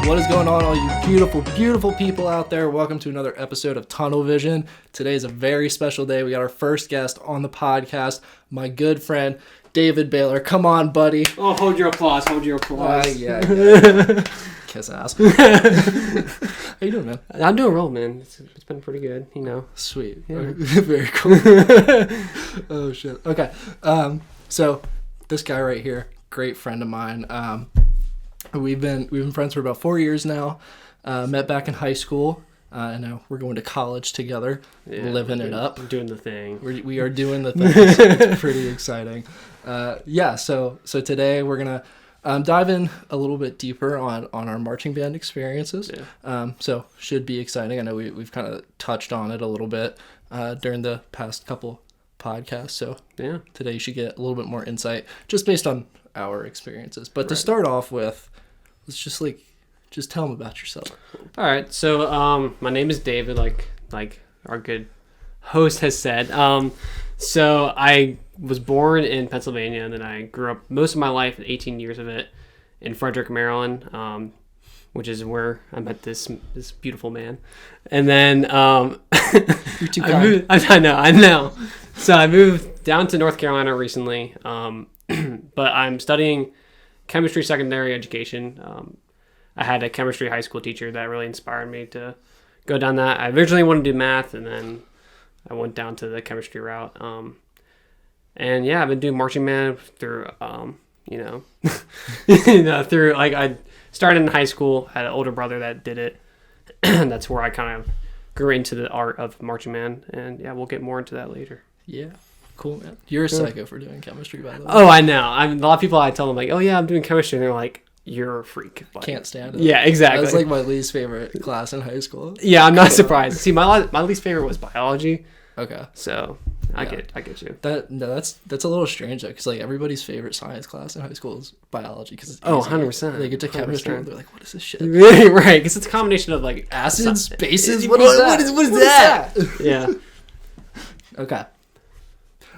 What is going on, all you beautiful, beautiful people out there? Welcome to another episode of Tunnel Vision. Today is a very special day. We got our first guest on the podcast, my good friend, David Baylor. Come on, buddy. Oh, hold your applause. Yeah. Kiss ass. How you doing, man? I'm doing well, man. It's been pretty good, you know. Sweet. Yeah. Very cool. Oh, shit. Okay. So this guy right here, great friend of mine. We've been friends for about 4 years now. Met back in high school. And now we're going to college together, living it up. Doing the thing. We are doing the thing. So it's pretty exciting. So today we're going to dive in a little bit deeper on our marching band experiences. Yeah. So should be exciting. I know we've kind of touched on it a little bit during the past couple podcasts. So yeah, today you should get a little bit more insight just based on our experiences. But to start off with, let's just tell them about yourself. All right. So my name is David, like our good host has said. So I was born in Pennsylvania, and then I grew up most of my life, 18 years of it, in Frederick, Maryland, which is where I met this beautiful man. And then You're too kind. I know. So I moved down to North Carolina recently, but I'm studying chemistry secondary education. I had a chemistry high school teacher that really inspired me to go down that. I originally wanted to do math, and then I went down to the chemistry route. And yeah, I've been doing marching band through, through like I started in high school. Had an older brother that did it. That's where I kind of grew into the art of marching band, and yeah, we'll get more into that later. Yeah. Cool, man. You're a psycho for doing chemistry, by the way. Oh, I know. A lot of people, I tell them, like, oh, yeah, I'm doing chemistry. And they're like, you're a freak. Like, can't stand it. Yeah, exactly. That's like my least favorite class in high school. Yeah, I'm not surprised. See, my least favorite was biology. Okay. So I get you. That's a little strange, though, because like everybody's favorite science class in high school is biology. Cause 100%. They get to chemistry and they're like, what is this shit? Right, because it's a combination of like acids, bases. What is that? What is that? Yeah. Okay.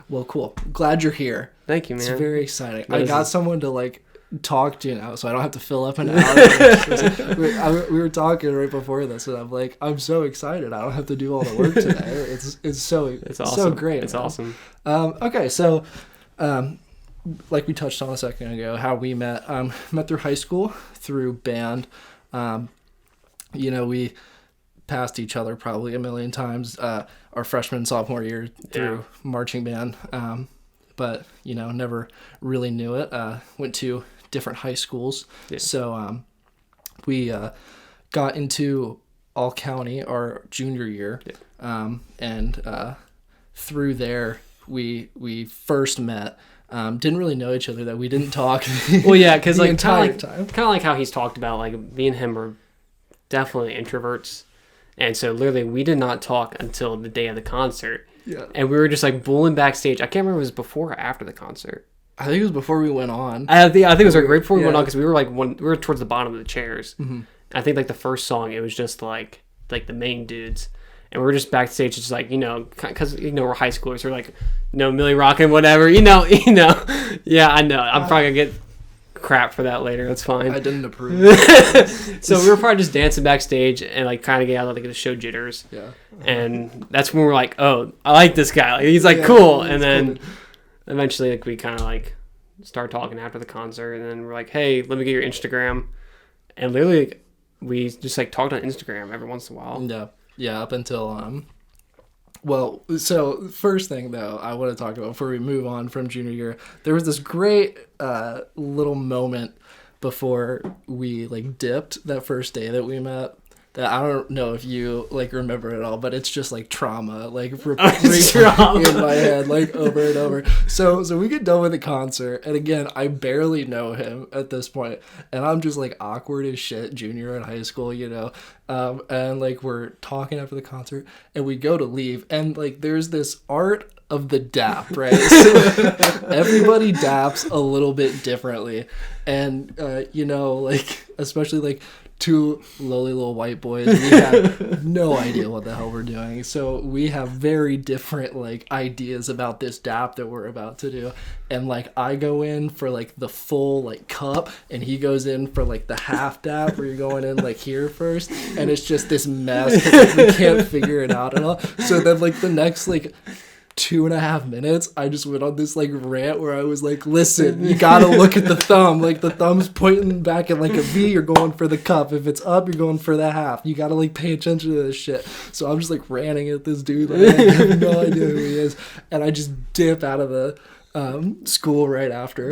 Well, cool. Glad you're here. Thank you, man. It's very exciting. I got someone to like talk to now, so I don't have to fill up an hour. we were talking right before this, and I'm like, I'm so excited. I don't have to do all the work today. It's awesome. So great. It's awesome. Okay, so like we touched on a second ago, how we met through high school through band. We passed each other probably a million times our freshman sophomore year through marching band, but never really knew it. Went to different high schools, so we got into all county our junior year, and through there we first met. Didn't really know each other, that we didn't talk. Well, yeah, because like time. Kind of like how he's talked about, like me and him are definitely introverts. And so literally we did not talk until the day of the concert. Yeah. And we were just like bulling backstage. I can't remember if it was before or after the concert. I think it was before we went on. I think it was like right before we went on, because we were towards the bottom of the chairs. Mm-hmm. I think like the first song, it was just like the main dudes. And we were just backstage, just like, because, we're high schoolers. We're like, Millie rocking, whatever, Yeah, I know. I'm probably going to get crap for that later. That's fine. I didn't approve. So we were probably just dancing backstage and like kind of get out of like the show jitters. Yeah. And that's when we're like, oh, I like this guy. Like, he's like cool. And then eventually like we kind of like start talking after the concert, and then we're like, hey, let me get your Instagram. And literally like, we just like talked on Instagram every once in a while. Yeah, up until so first thing though I want to talk about before we move on from junior year, there was this great little moment before we like dipped that first day that we met, that I don't know if you like remember it all, but it's just like trauma, like repeating in my head like over and over. So we get done with the concert, and again, I barely know him at this point, and I'm just like awkward as shit, junior in high school, and like we're talking after the concert, and we go to leave, and like there's this art of the dap, right? So everybody daps a little bit differently, and like especially like two lowly little white boys. We have no idea what the hell we're doing. So we have very different like ideas about this dap that we're about to do. And like I go in for like the full like cup, and he goes in for like the half dap where you're going in like here first, and it's just this mess because like, we can't figure it out at all. So then like the next like 2.5 minutes, I just went on this like rant where I was like, listen, you gotta look at the thumb. Like the thumb's pointing back at like a V, you're going for the cup. If it's up, you're going for the half. You gotta like pay attention to this shit. So I'm just like ranting at this dude. Like, I have no idea who he is. And I just dip out of the school right after.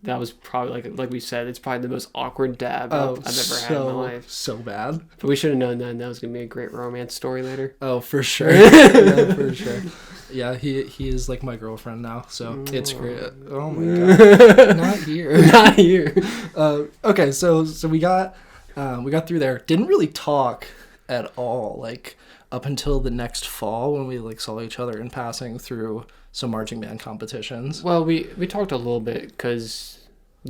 That was probably like we said, it's probably the most awkward dab I've ever had in my life. So bad. But we should have known that was gonna be a great romance story later. Oh, for sure. Yeah, for sure. Yeah, he is like my girlfriend now, so it's great. Oh my god, not here, not here. Okay, so we got through there. Didn't really talk at all, like up until the next fall when we like saw each other in passing through some marching band competitions. Well, we talked a little bit because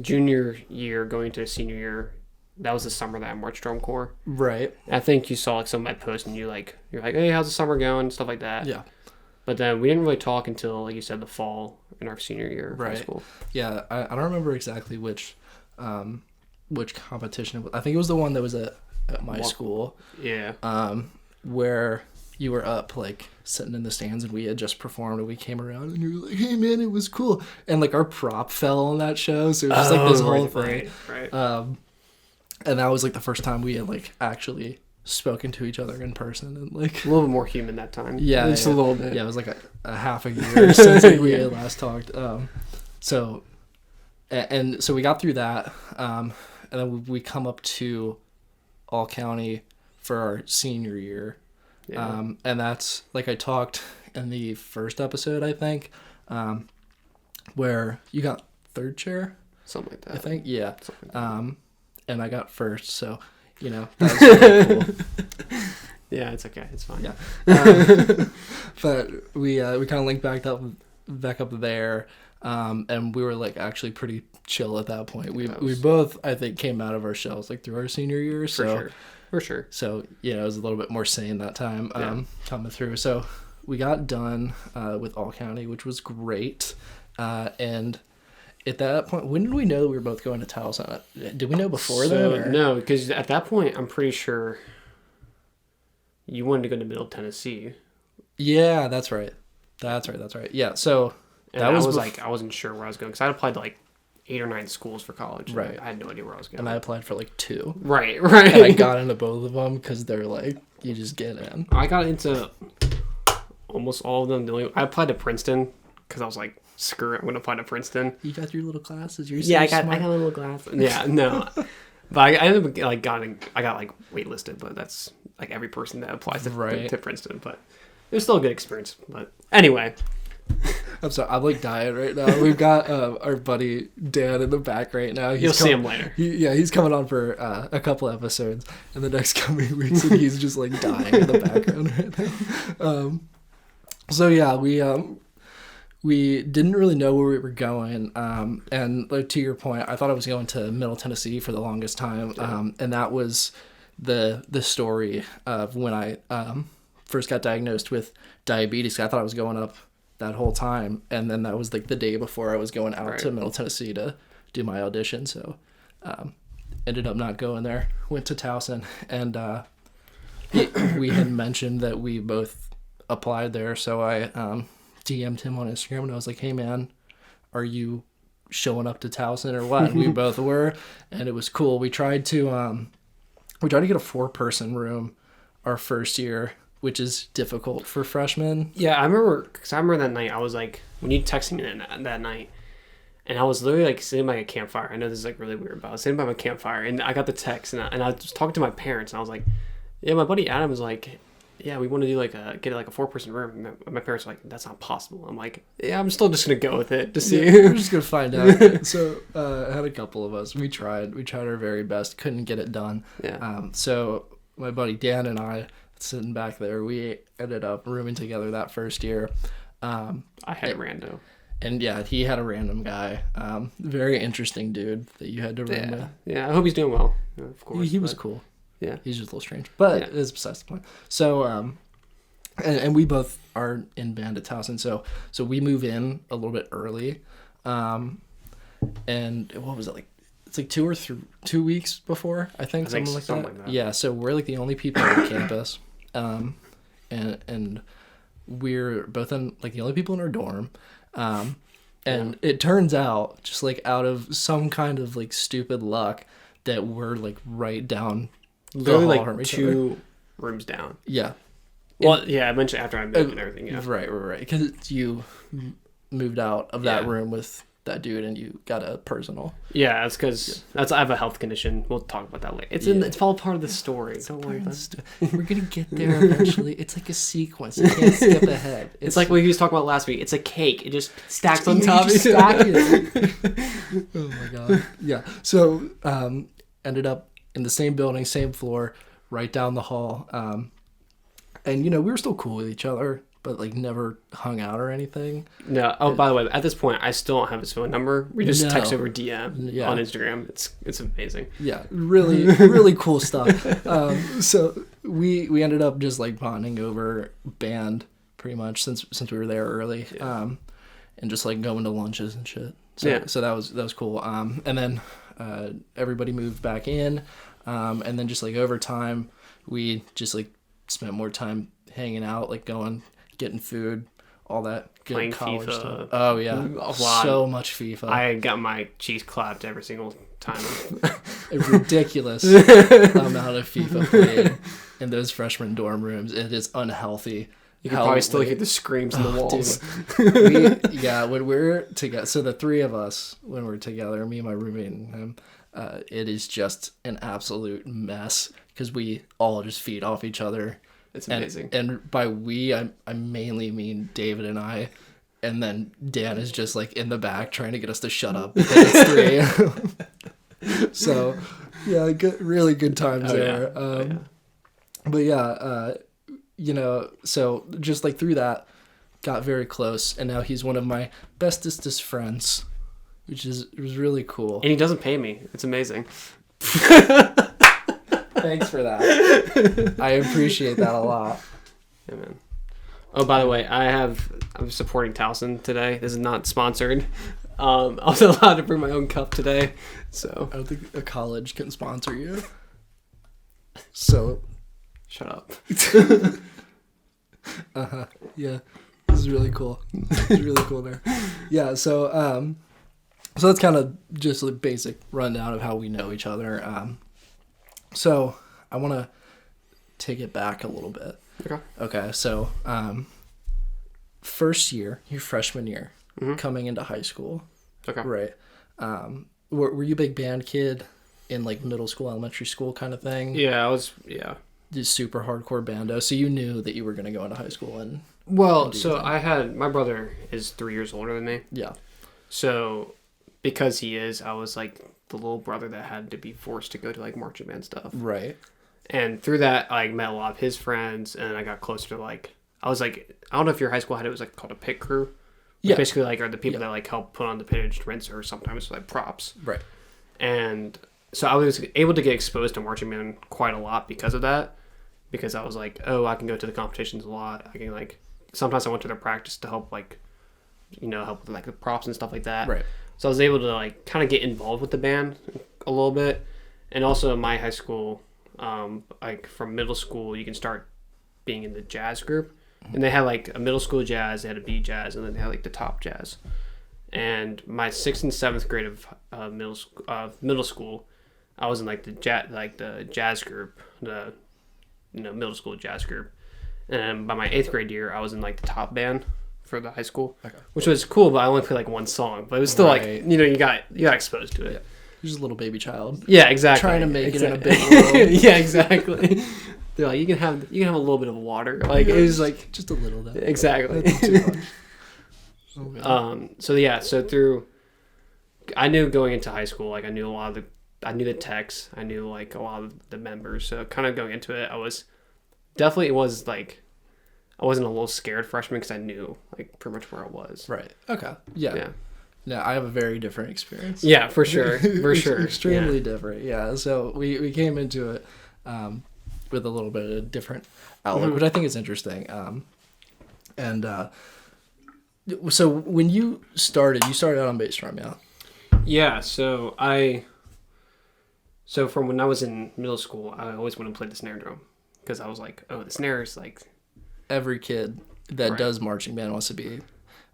junior year going to senior year, that was the summer that I marched drum corps. Right. I think you saw like some of my posts and you're like, hey, how's the summer going? Stuff like that. Yeah. But then we didn't really talk until, like you said, the fall in our senior year of high school. Yeah, I don't remember exactly which competition it was. I think it was the one that was at my school. Yeah. Where you were up, like, sitting in the stands, and we had just performed, and we came around, and you were like, hey, man, it was cool. And, like, our prop fell on that show, so it was just, like, this whole thing. Right. And that was, like, the first time we had, like, actually spoken to each other in person, and, like... A little bit more human that time. Yeah. Just a little bit. Yeah, it was, like, a half a year since like, we had last talked. So we got through that, and then we come up to All County for our senior year. Yeah. And that's like I talked in the first episode, I think, where you got third chair, something like that. I think, yeah. Like that. And I got first, so you know that was really cool. Yeah, it's okay, it's fine. Yeah, but we kind of linked back up there, and we were like actually pretty chill at that point. We both I think came out of our shells like through our senior year, so. For sure. So, you know, it was a little bit more sane that time coming through. So we got done with All County, which was great. And at that point, when did we know we were both going to Towson? Did we know before then? Or? No, because at that point, I'm pretty sure you wanted to go to Middle Tennessee. Yeah, that's right. Yeah, so and that was like, I wasn't sure where I was going because I applied to like 8 or 9 schools for college. Right. I had no idea where I was going. And I applied for like 2. Right. And I got into both of them because they're like, you just get in. I got into almost all of them. I applied to Princeton because I was like, screw it, I'm going to apply to Princeton. You got your little classes? You're I got a little class. Yeah, no. But I ended up like I got like waitlisted, but that's like every person that applies to Princeton. But it was still a good experience. But anyway. I'm sorry, I'm like dying right now. We've got our buddy Dan in the back right now. You'll see him later. He's coming on for a couple episodes in the next coming weeks, and he's just like dying in the background right now. So yeah, we didn't really know where we were going, and like to your point, I thought I was going to Middle Tennessee for the longest time, and that was the story of when I first got diagnosed with diabetes. I thought I was going up that whole time, and then that was like the day before I was going out to Middle Tennessee to do my audition, so ended up not going there, went to Towson, and we had mentioned that we both applied there, so I DM'd him on Instagram, and I was like, hey man, are you showing up to Towson or what? And we both were, and it was cool. We tried to get a 4-person room our first year, which is difficult for freshmen. Yeah, I remember that night, I was like, when you texted me that night, and I was literally like sitting by a campfire. I know this is like really weird, but I was sitting by my campfire, and I got the text, and I was talking to my parents, and I was like, yeah, my buddy Adam was like, yeah, we want to do get like a 4-person room. And my parents were like, that's not possible. I'm like, yeah, I'm still just going to go with it to see. Yeah, we're just going to find out. So I had a couple of us. We tried our very best. Couldn't get it done. Yeah. So my buddy Dan and I, sitting back there, we ended up rooming together that first year. I had rando. and yeah, he had a random guy, very interesting dude that you had to room with. Yeah, I hope he's doing well. Of course, He was cool. Yeah, he's just a little strange, but yeah. it's besides the point. So, and we both are in band at Towson, so we move in a little bit early, and what was it like? It's like 2 weeks before, I think something like that. Yeah, so we're like the only people on campus, and we're both in like the only people in our dorm, and it turns out just like out of some kind of like stupid luck that we're like right down, literally like 2 rooms down. Yeah. Well, yeah, I mentioned after I moved and everything. Yeah. Right. Because you moved out of that room with that dude, and you got a personal. Yeah, that's because I have a health condition. We'll talk about that later. It's all part of the story. Don't worry about it. We're gonna get there eventually. It's like a sequence. You can't skip ahead. It's like what he was talking about last week. It's a cake. It just stacks on top. Stack it. Oh my god. Yeah. So ended up in the same building, same floor, right down the hall. And we were still cool with each other, but like never hung out or anything. No. Oh, by the way, at this point, I still don't have his phone number. We just text over DM on Instagram. It's amazing. Yeah, really, really cool stuff. So we ended up just like bonding over band pretty much since we were there early, and just like going to lunches and shit. So that was cool. And then everybody moved back in, and then just like over time, we just like spent more time hanging out, like getting food, all that good playing college FIFA stuff. Oh yeah, so much FIFA. I got my cheeks clapped every single time. A ridiculous amount of FIFA played in those freshman dorm rooms. It is unhealthy. You can probably still hear the screams in the walls. When we're together, so the three of us, when we're together, me and my roommate and him, it is just an absolute mess because we all just feed off each other. It's amazing. And by we, I mainly mean David and I, and then Dan is just like in the back trying to get us to shut up because it's 3 a.m. So, yeah, really good times there. But yeah, so just like through that, got very close, and now he's one of my bestest friends, which was really cool. And he doesn't pay me. It's amazing. Thanks for that. I appreciate that a lot. Yeah, man. Oh, by the way, I'm supporting Towson today. This is not sponsored. I was allowed to bring my own cup today, so I don't think a college can sponsor you. So, shut up. Yeah, this is really cool. It's really cool there. Yeah. So that's kind of just a basic rundown of how we know each other. So I want to take it back a little bit. Okay. So, first year, your freshman year, coming into high school. Okay. Right. Were you a big band kid in like middle school, elementary school kind of thing? Yeah, I was. Yeah. Just super hardcore bando. So you knew that you were going to go into high school and. Well, so my brother is 3 years older than me. Yeah. So, because he is, I was like the little brother that had to be forced to go to like marching band stuff. Right. And through that, I met a lot of his friends, and I got closer to like, I was like, I don't know if your high school had it was like called a pit crew. Yeah. Basically, like, are the people that like help put on the pit instruments or sometimes like props. Right. And so I was able to get exposed to marching band quite a lot because of that. Because I was like, oh, I can go to the competitions a lot. I can like, sometimes I went to their practice to help like, help with like the props and stuff like that. Right. So I was able to like kind of get involved with the band a little bit. And also in my high school, like from middle school, you can start being in the jazz group. And they had like a middle school jazz, they had a B jazz, and then they had like the top jazz. And my 6th and 7th grade of middle school, I was in like the jazz group, the middle school jazz group. And by my 8th grade year, I was in like the top band for the high school, which was cool. But I only played like one song, but it was still like you got exposed to it. Yeah. You're just a little baby child. Yeah, exactly. Trying to make it in a big world. Yeah, exactly. They're like, you can have a little bit of water. Like it was like just a little bit. Exactly. So I knew going into high school, like I knew the techs, I knew like a lot of the members. So kind of going into it, I was I wasn't a little scared freshman because I knew like pretty much where I was. Right. Okay. Yeah. Yeah. No, I have a very different experience. Yeah, for sure. For sure. Extremely Yeah. different. Yeah. So we came into it with a little bit of a different outlook, which I think is interesting. So when you started out on bass drum, yeah? Yeah, so from when I was in middle school, I always wanted to play the snare drum because I was like, oh, the snare is like... Every kid that Right. does marching band wants to be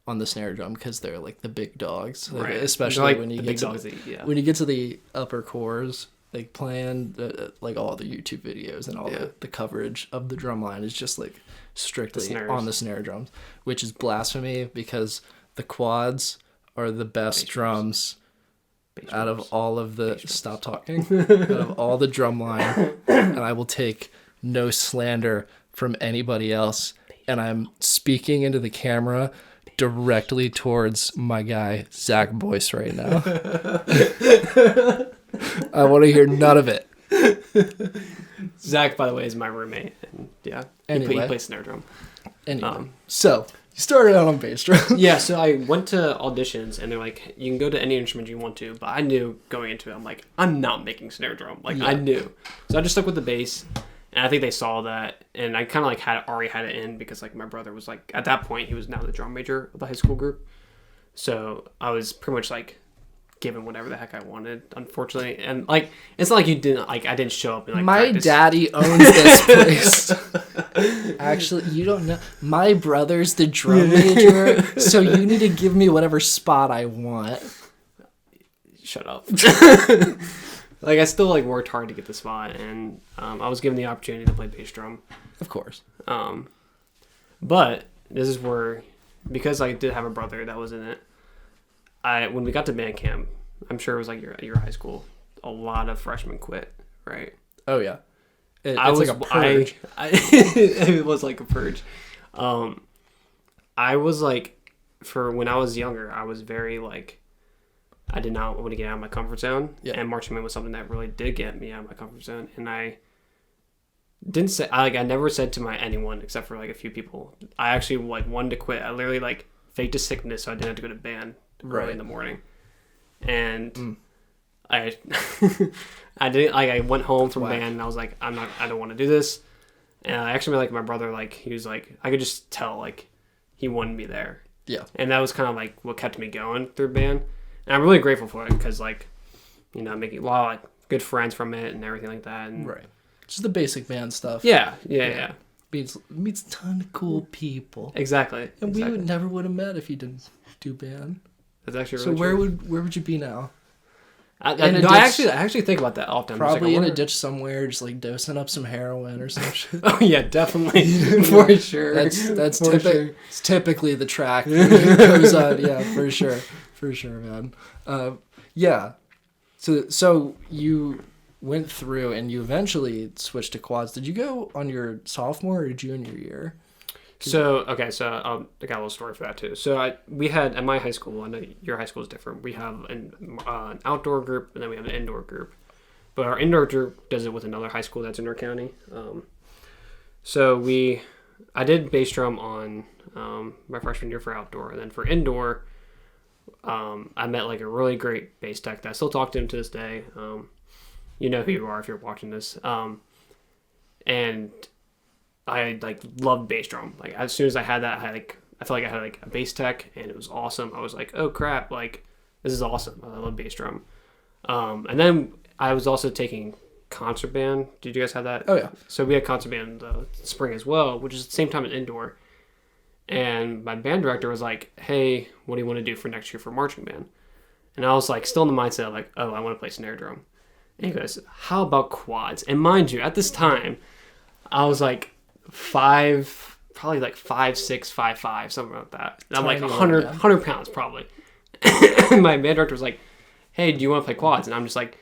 on the snare drum because they're like the big dogs. Like, Right. especially They're like when you the get big to dogs that eat, yeah. when you get to the upper cores, like playing like all the YouTube videos and all Yeah. the coverage of the drum line is just like strictly snares. on the snare drums, which is blasphemy because the quads are the best Bass drums Bass out of drums. all of the stop talking out of all the drum line, and I will take no slander from anybody else, and I'm speaking into the camera directly towards my guy Zach Boyce right now. I want to hear none of it. Zach, by the way, is my roommate. And yeah, Anyway. he plays snare drum. Anyway, so you started out on bass drum. Yeah, so I went to auditions, and they're like, you can go to any instrument you want to, but I knew going into it, I'm like, I'm not making snare drum. Like, I Yeah. knew. So I just stuck with the bass, and I think they saw that, and I kind of like already had it in because like my brother was like, at that point, he was now the drum major of the high school group. So I was pretty much like given whatever the heck I wanted, unfortunately. And like, it's not like you didn't, like, I didn't show up and like My practice. daddy owns this place. Actually, you don't know. My brother's the drum major, so you need to give me whatever spot I want. Shut up. Like, I still like worked hard to get the spot, and I was given the opportunity to play bass drum. Of course. But this is where, because I did have a brother that was in it, when we got to band camp, I'm sure it was like your high school, a lot of freshmen quit, right? Oh yeah. It's I was like a purge. it was like a purge. I was like, for when I was younger, I was very like, I did not want to get out of my comfort zone, Yeah. and marching band was something that really did get me out of my comfort zone. And I didn't say, I never said to anyone except for like a few people, I actually like wanted to quit. I literally like faked a sickness so I didn't have to go to band early Right. in the morning, and I I didn't like. I went home from Whack. band and I was like, I don't want to do this. And I actually like my brother, like he was like, I could just tell like he wanted me there, Yeah. and that was kind of like what kept me going through band. And I'm really grateful for it because like, you know, making a lot of like good friends from it and everything like that. And Right. Just the basic band stuff. yeah. Meets a ton of cool people. Exactly. And exactly. we never would have met if you didn't do band. That's actually So really where would you be now? I in a I ditch- actually think about that often. I'm just Probably like, I in a wonder- ditch somewhere, just like dosing up some heroin or some shit. Oh yeah, definitely for sure. That's For sure. it's typically the track that goes on. Yeah, for sure, man. Yeah. So you went through and you eventually switched to quads. Did you go on your sophomore or junior year? So I got a little story for that too. So we had at my high school. I know your high school is different. We have an outdoor group and then we have an indoor group. But our indoor group does it with another high school that's in our county. I did bass drum on my freshman year for outdoor, and then for indoor, I met like a really great bass tech that I still talk to him to this day. You know who you are if you're watching this. And I like loved bass drum. Like as soon as I had that, I felt like I had like a bass tech, and it was awesome. I was like, oh crap, like this is awesome. I love bass drum. And then I was also taking concert band. Did you guys have that? Oh yeah. So we had concert band in the spring as well, which is the same time as indoor. And my band director was like, hey, what do you want to do for next year for marching band? And I was like, still in the mindset of like, oh, I want to play snare drum. And he goes, how about quads? And mind you, at this time, I was like probably like 5'6", 5'5", something like that. And I'm like Tiny 100, man. 100 pounds probably. My band director was like, hey, do you want to play quads? And I'm just like,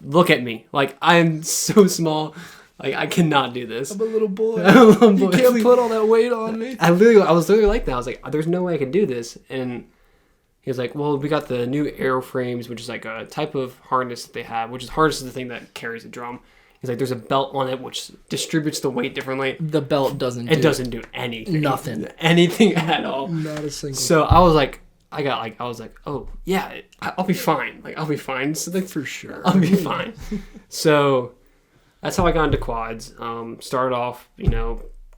look at me. Like, I'm so small. Like, I cannot do this. I'm a little boy. I'm a little You boy. can't put all that weight on me. I was literally like that. I was like, there's no way I can do this. And he was like, well, we got the new Aero frames, which is like a type of harness that they have, which is harness is the thing that carries the drum. He's like, there's a belt on it which distributes the weight differently. The belt doesn't. It doesn't do anything. Nothing. Anything at all. Not a single. So I was like, oh yeah, I'll be fine. Like I'll be fine. So like for sure. I'll be fine. So that's how I got into quads. Started off,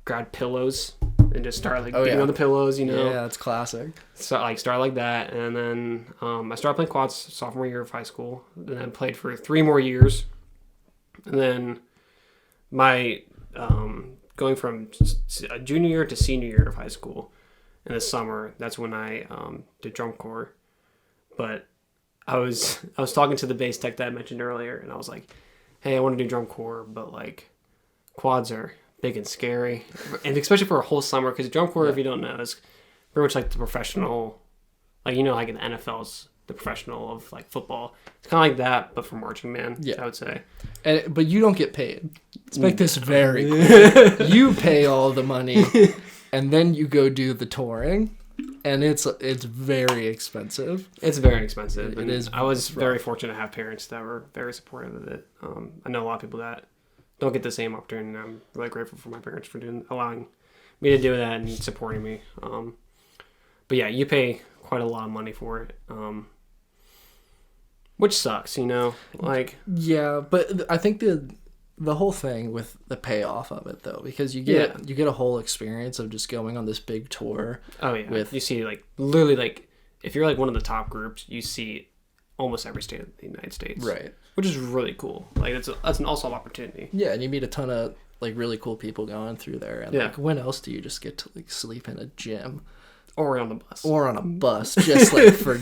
grabbed pillows and just started like beating on the pillows. Yeah, it's classic. So start like that, and then I started playing quads sophomore year of high school. Then I played for 3 more years, and then my going from a junior year to senior year of high school in the summer. That's when I did drum corps. But I was talking to the bass tech that I mentioned earlier, and I was like, hey, I want to do drum corps, but like quads are big and scary, and especially for a whole summer, because drum corps, if you don't know, is pretty much like the professional, like in the NFL's the professional of like football. It's kind of like that, but for marching band. Yeah, I would say. But you don't get paid. Let's make this very clear. You pay all the money, and then you go do the touring, and it's very expensive. It's very expensive. It is. I was very fortunate to have parents that were very supportive of it. I know a lot of people that don't get the same opportunity, and I'm really grateful for my parents for allowing me to do that and supporting me. But yeah, you pay quite a lot of money for it, which sucks, like. Yeah, but I think the whole thing with the payoff of it though, because you get a whole experience of just going on this big tour. Oh yeah, you see like literally like if you're like one of the top groups, you see almost every state of the United States, right? Which is really cool. Like that's an awesome opportunity. Yeah, and you meet a ton of like really cool people going through there. And like, when else do you just get to like sleep in a gym, or on the bus, just like for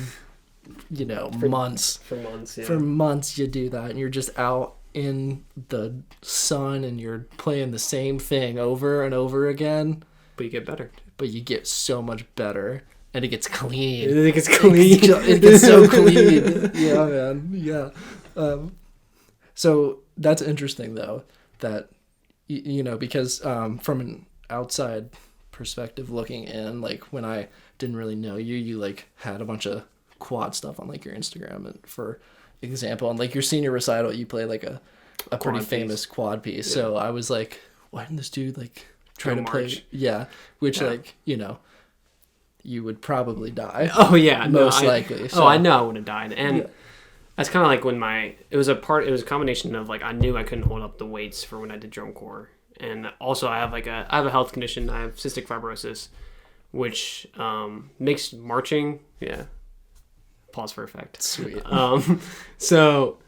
months. For months, yeah. For months you do that, and you're just out in the sun, and you're playing the same thing over and over again. But you get better. But you get so much better. And it gets clean. It gets clean. It gets so clean. Yeah, man. Yeah. So that's interesting, though, that, because from an outside perspective looking in, like when I didn't really know you like had a bunch of quad stuff on like your Instagram, and for example, and like your senior recital, you played like a pretty famous quad piece. Yeah. So I was like, why didn't this dude like try to play? Yeah. Which like, you would probably die. Oh yeah, most likely. So. Oh, I know I would have died, and that's kind of like when it was a combination of like I knew I couldn't hold up the weights for when I did drum corps, and also I have a health condition. I have cystic fibrosis, which makes marching. Yeah, pause for effect. Sweet. So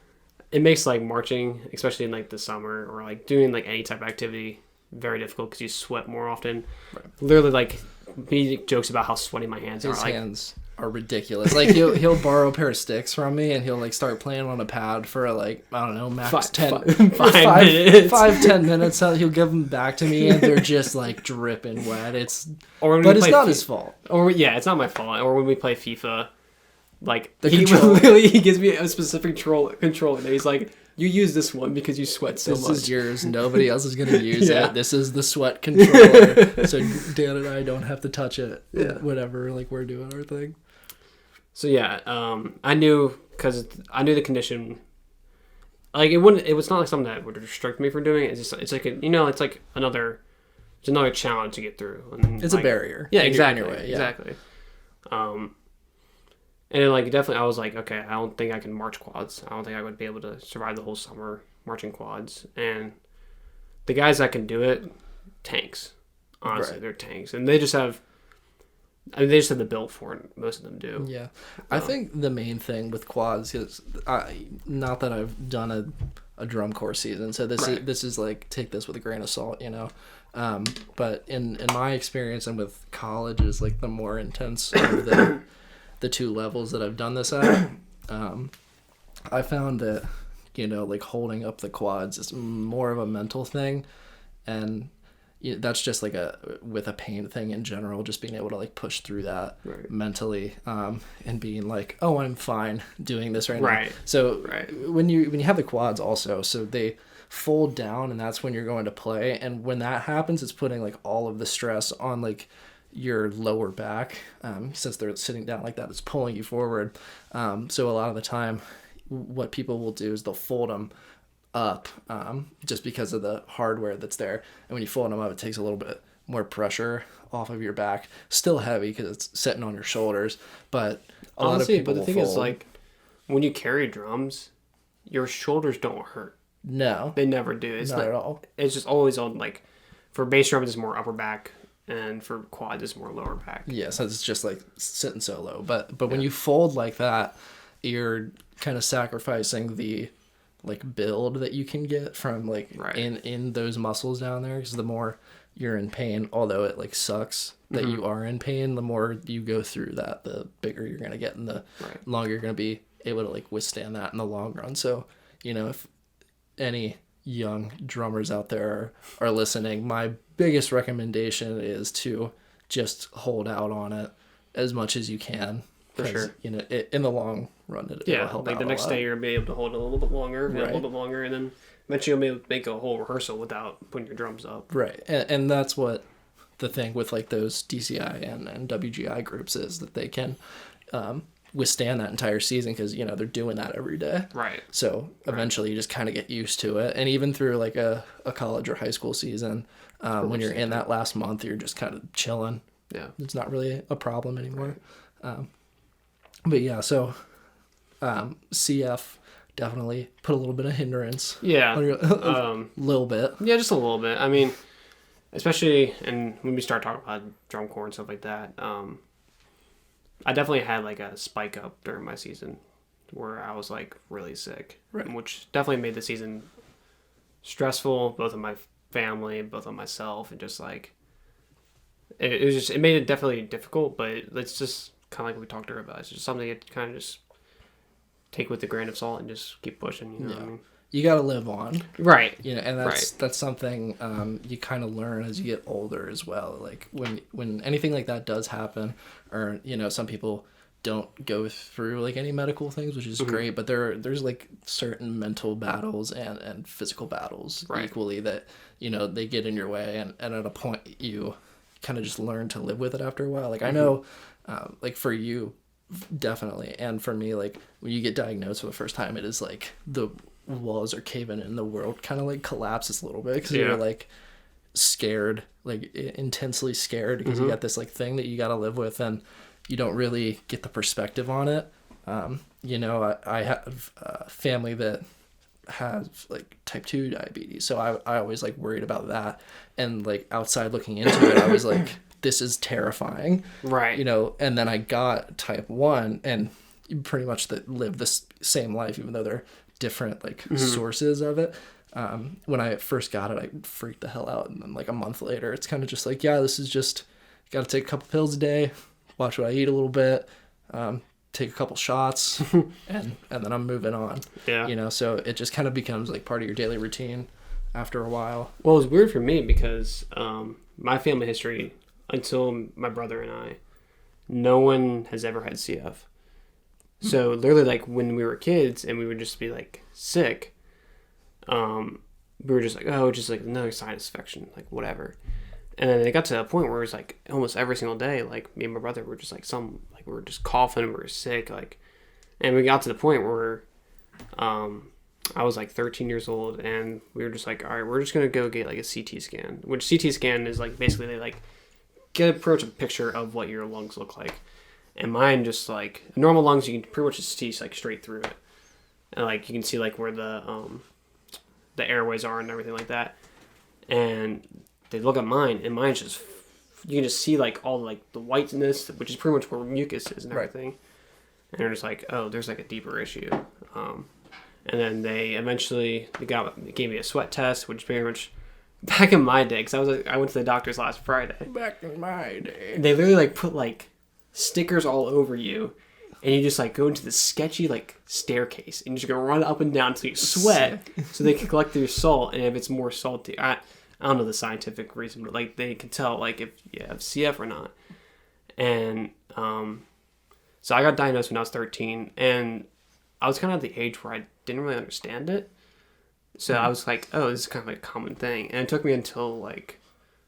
it makes like marching, especially in like the summer or like doing like any type of activity, very difficult because you sweat more often. Right. Literally, like. He jokes about how sweaty my hands are. His hands are ridiculous. Like he'll borrow a pair of sticks from me, and he'll like start playing on a pad for like, I don't know, max 10 minutes. 5-10 minutes. He'll give them back to me, and they're just like dripping wet. But it's not his fault. Or it's not my fault. Or when we play FIFA, like he gives me a specific controller, and he's like, you use this one because you sweat so much. This is yours. Nobody else is going to use it. This is the sweat controller. So Dan and I don't have to touch it. Yeah. Whatever, like we're doing our thing. So yeah, I knew because I knew the condition. Like it was not like something that would restrict me from doing it. It's like it's like another challenge to get through. And it's like, a barrier. Yeah, exactly. And like definitely, I was like, okay, I don't think I can march quads. I don't think I would be able to survive the whole summer marching quads. And the guys that can do it, tanks. Honestly, they're tanks, and they just have the build for it. Most of them do. Yeah, I think the main thing with quads is, not that I've done a drum corps season, so this is like, take this with a grain of salt, But in my experience and with college is like the more intense of the 2 levels that I've done this at, I found that, like holding up the quads is more of a mental thing, and that's just like with a pain thing in general, just being able to like push through that mentally, and being like, oh, I'm fine doing this right now. So when you have the quads also, so they fold down, and that's when you're going to play, and when that happens, it's putting like all of the stress on like your lower back, since they're sitting down like that, it's pulling you forward. So a lot of the time what people will do is they'll fold them up, just because of the hardware that's there. And when you fold them up, it takes a little bit more pressure off of your back. Still heavy because it's sitting on your shoulders, but Honestly, but the thing is, like, when you carry drums, your shoulders don't hurt. No, They never do. It's not like, at all. It's just always on, like, for bass drums, it's more upper back, and for quads, it's more lower back. Yes, it's just like sitting so low. But when you fold like that, you're kind of sacrificing the like build that you can get from like Right. in those muscles down there, because the more you're in pain, although it like sucks that you are in pain, the more you go through that, the bigger you're gonna get and the Right. longer you're gonna be able to like withstand that in the long run. So, you know, if any young drummers out there are listening, my biggest recommendation is to just hold out on it as much as you can. For 'Cause, sure. you know, in the long run, it'll Yeah, help like out the a next lot. day you'll be able to hold it a little bit longer, Right. a little bit longer, and then eventually you'll be able to make a whole rehearsal without putting your drums up. Right, and that's what the thing with like those DCI and WGI groups is, that they can withstand that entire season, because you know they're doing that every day. Right. So eventually you just kind of get used to it, and even through like a college or high school season, when you're in that last month, you're just kind of chilling. Yeah. It's not really a problem anymore. But yeah, so CF definitely put a little bit of hindrance. Yeah. A little bit. Yeah, just a little bit. I mean, especially and when we start talking about drum corps and stuff like that, I definitely had like a spike up during my season where I was like really sick, Right. which definitely made the season stressful, both on my family, both on myself, and just like it made it definitely difficult. But it's just kind of like we talked earlier about. It's just something you kind of just take with a grain of salt and just keep pushing. You know what I mean? You got to live on. Right. You know, and that's something you kind of learn as you get older as well. Like when anything like that does happen, or you know, some people don't go through like any medical things, which is great, but there's like certain mental battles and physical battles equally that, you know, they get in your way, and at a point you kind of just learn to live with it after a while. Like I know, like for you, definitely, and for me, like when you get diagnosed for the first time, it is like the walls are caving in, the world kind of like collapses a little bit, because you're like scared, like intensely scared, because you got this like thing that you got to live with, and you don't really get the perspective on it. You know, I have a family that has like type 2 diabetes, so I always like worried about that, and like outside looking into it, I was like, this is terrifying. Right. You know, and then I got type 1, and pretty much live the same life, even though they're different like sources of it. When I first got it, I freaked the hell out, and then like a month later, it's kind of just like, yeah, this is just, got to take a couple pills a day, watch what I eat a little bit, take a couple shots, and then I'm moving on. Yeah. You know, so it just kind of becomes like part of your daily routine after a while. Well, it was weird for me because my family history, until my brother and I, no one has ever had CF. So literally, like when we were kids and we would just be like sick, we were just like, oh, just like another sinus infection, like whatever. And then it got to a point where it was like almost every single day, like me and my brother were just like we were just coughing, we were sick, like, and we got to the point where, I was like 13 years old, and we were just like, all right, we're just gonna go get like a CT scan, which CT scan is like basically they like get a picture of what your lungs look like. And mine just like normal lungs, you can pretty much just see like straight through it, and like you can see like where the airways are and everything like that. And they look at mine, and mine's just, you can just see like all like the whiteness, which is pretty much where mucus is and everything. And they're just like, oh, there's like a deeper issue. And then they eventually gave me a sweat test, which pretty much back in my day, because I went to the doctor's last Friday. Back in my day. They literally like put like stickers all over you, and you just like go into this sketchy like staircase, and you're just gonna run up and down until you sweat, so they can collect your salt, and if it's more salty, I don't know the scientific reason, but like they can tell like if you have CF or not. And so I got diagnosed when I was 13, and I was kind of at the age where I didn't really understand it. So I was like, oh, this is kind of like a common thing, and it took me until like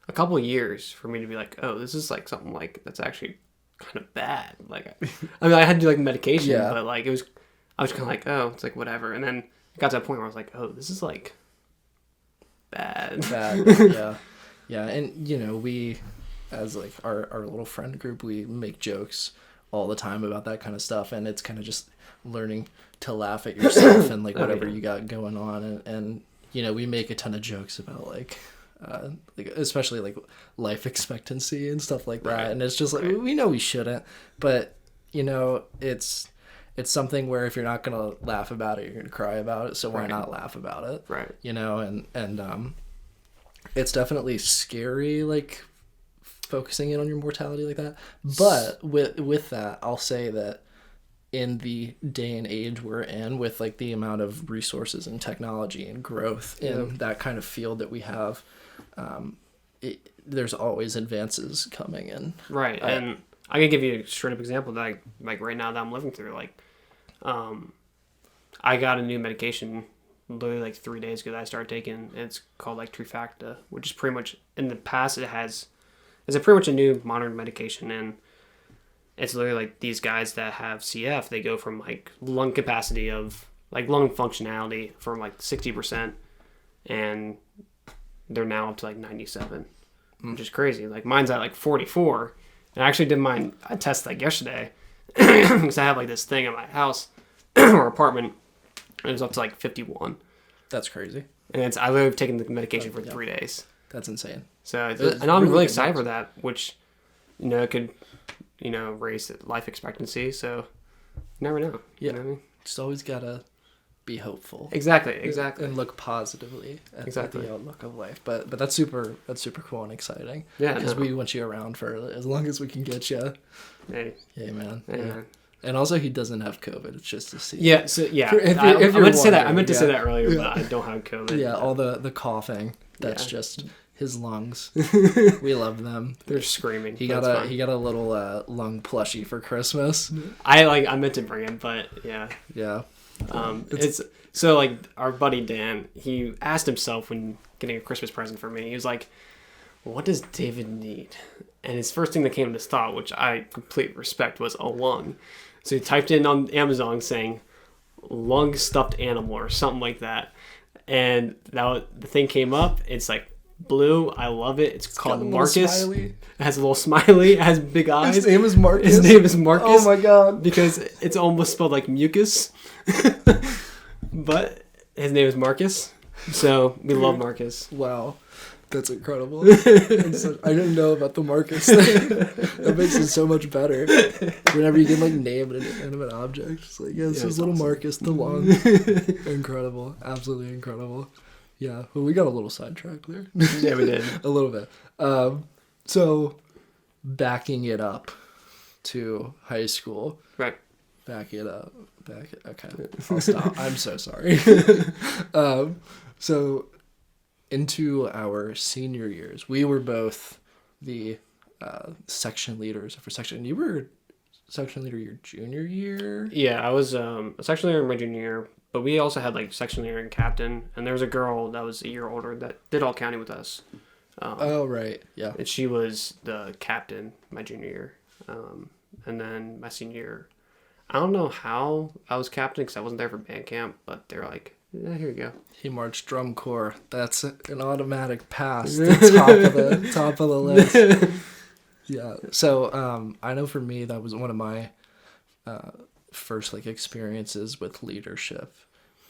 a couple of years for me to be like, oh, this is like something like that's actually kind of bad. Like, I mean, I had to do like medication, but like I was kind of like, oh, it's like whatever. And then got to a point where I was like, oh, this is like bad. Yeah. Yeah. And, you know, we, as like our little friend group, we make jokes all the time about that kind of stuff. And it's kind of just learning to laugh at yourself and like whatever you got going on. And, you know, we make a ton of jokes about like especially like life expectancy and stuff like that. Right. And it's just like, we know we shouldn't, but you know, it's something where if you're not going to laugh about it, you're going to cry about it. So why not laugh about it? Right. You know, and it's definitely scary, like focusing in on your mortality like that. But with that, I'll say that in the day and age we're in, with like the amount of resources and technology and growth in that kind of field that we have, there's always advances coming in. Right. And I can give you a straight up example that like right now that I'm living through. Like, I got a new medication literally like 3 days ago that I started taking, and it's called like Trifacta, which is pretty much, in the past it's pretty much a new modern medication, and it's literally like these guys that have CF, they go from like lung capacity of like lung functionality from like 60%, and they're now up to like 97, which is crazy. Like mine's at like 44, and I actually did a test like yesterday because I have like this thing in my house or apartment, and it was up to like 51. That's crazy. And I literally have taken the medication for 3 days. That's insane. So, and I'm really excited for that, which, you know, it could, you know, raise life expectancy. So, you never know. Yeah. You know what I mean? Just always gotta be hopeful. Exactly. And look positively at the outlook of life. But that's super cool and exciting. Yeah. Because we want you around for as long as we can get you. Hey. Yeah, man. Hey, yeah. man. And also, he doesn't have COVID. It's just to see. Yeah. So yeah, If I meant to say that. I wondering, meant to say that earlier, but I don't have COVID. Yeah, all the coughing. That's just his lungs. We love them. They're screaming. He got a little lung plushie for Christmas. I meant to bring it, but yeah. Yeah. It's so like our buddy Dan. He asked himself when getting a Christmas present for me. He was like, "What does David need?" And his first thing that came to his thought, which I completely respect, was a lung. So he typed in on Amazon saying lung stuffed animal or something like that. And the thing came up. It's like blue. I love it. It's called Marcus. It has a little smiley. It has big eyes. His name is Marcus. His name is Marcus. Oh my god. Because it's almost spelled like mucus. But his name is Marcus. So we love Marcus. Wow. That's incredible. I didn't know about the Marcus thing. That makes it so much better. Whenever you can like name an inanimate object, it's like, this is little awesome. Marcus the lung. Incredible. Absolutely incredible. Yeah. Well, we got a little sidetracked there. Yeah, we did. A little bit. So backing it up to high school. Right. Okay. I'll stop. I'm so sorry. So into our senior years, we were both the section leaders for section. You were section leader your junior year? Yeah, I was a section leader in my junior year, but we also had like section leader and captain, and there was a girl that was a year older that did all county with us. Oh, right. Yeah. And she was the captain my junior year. And then my senior year, I don't know how I was captain because I wasn't there for band camp, but they're like, yeah, here you go. He marched drum corps. That's an automatic pass to top of the list. Yeah. So I know for me that was one of my first like experiences with leadership,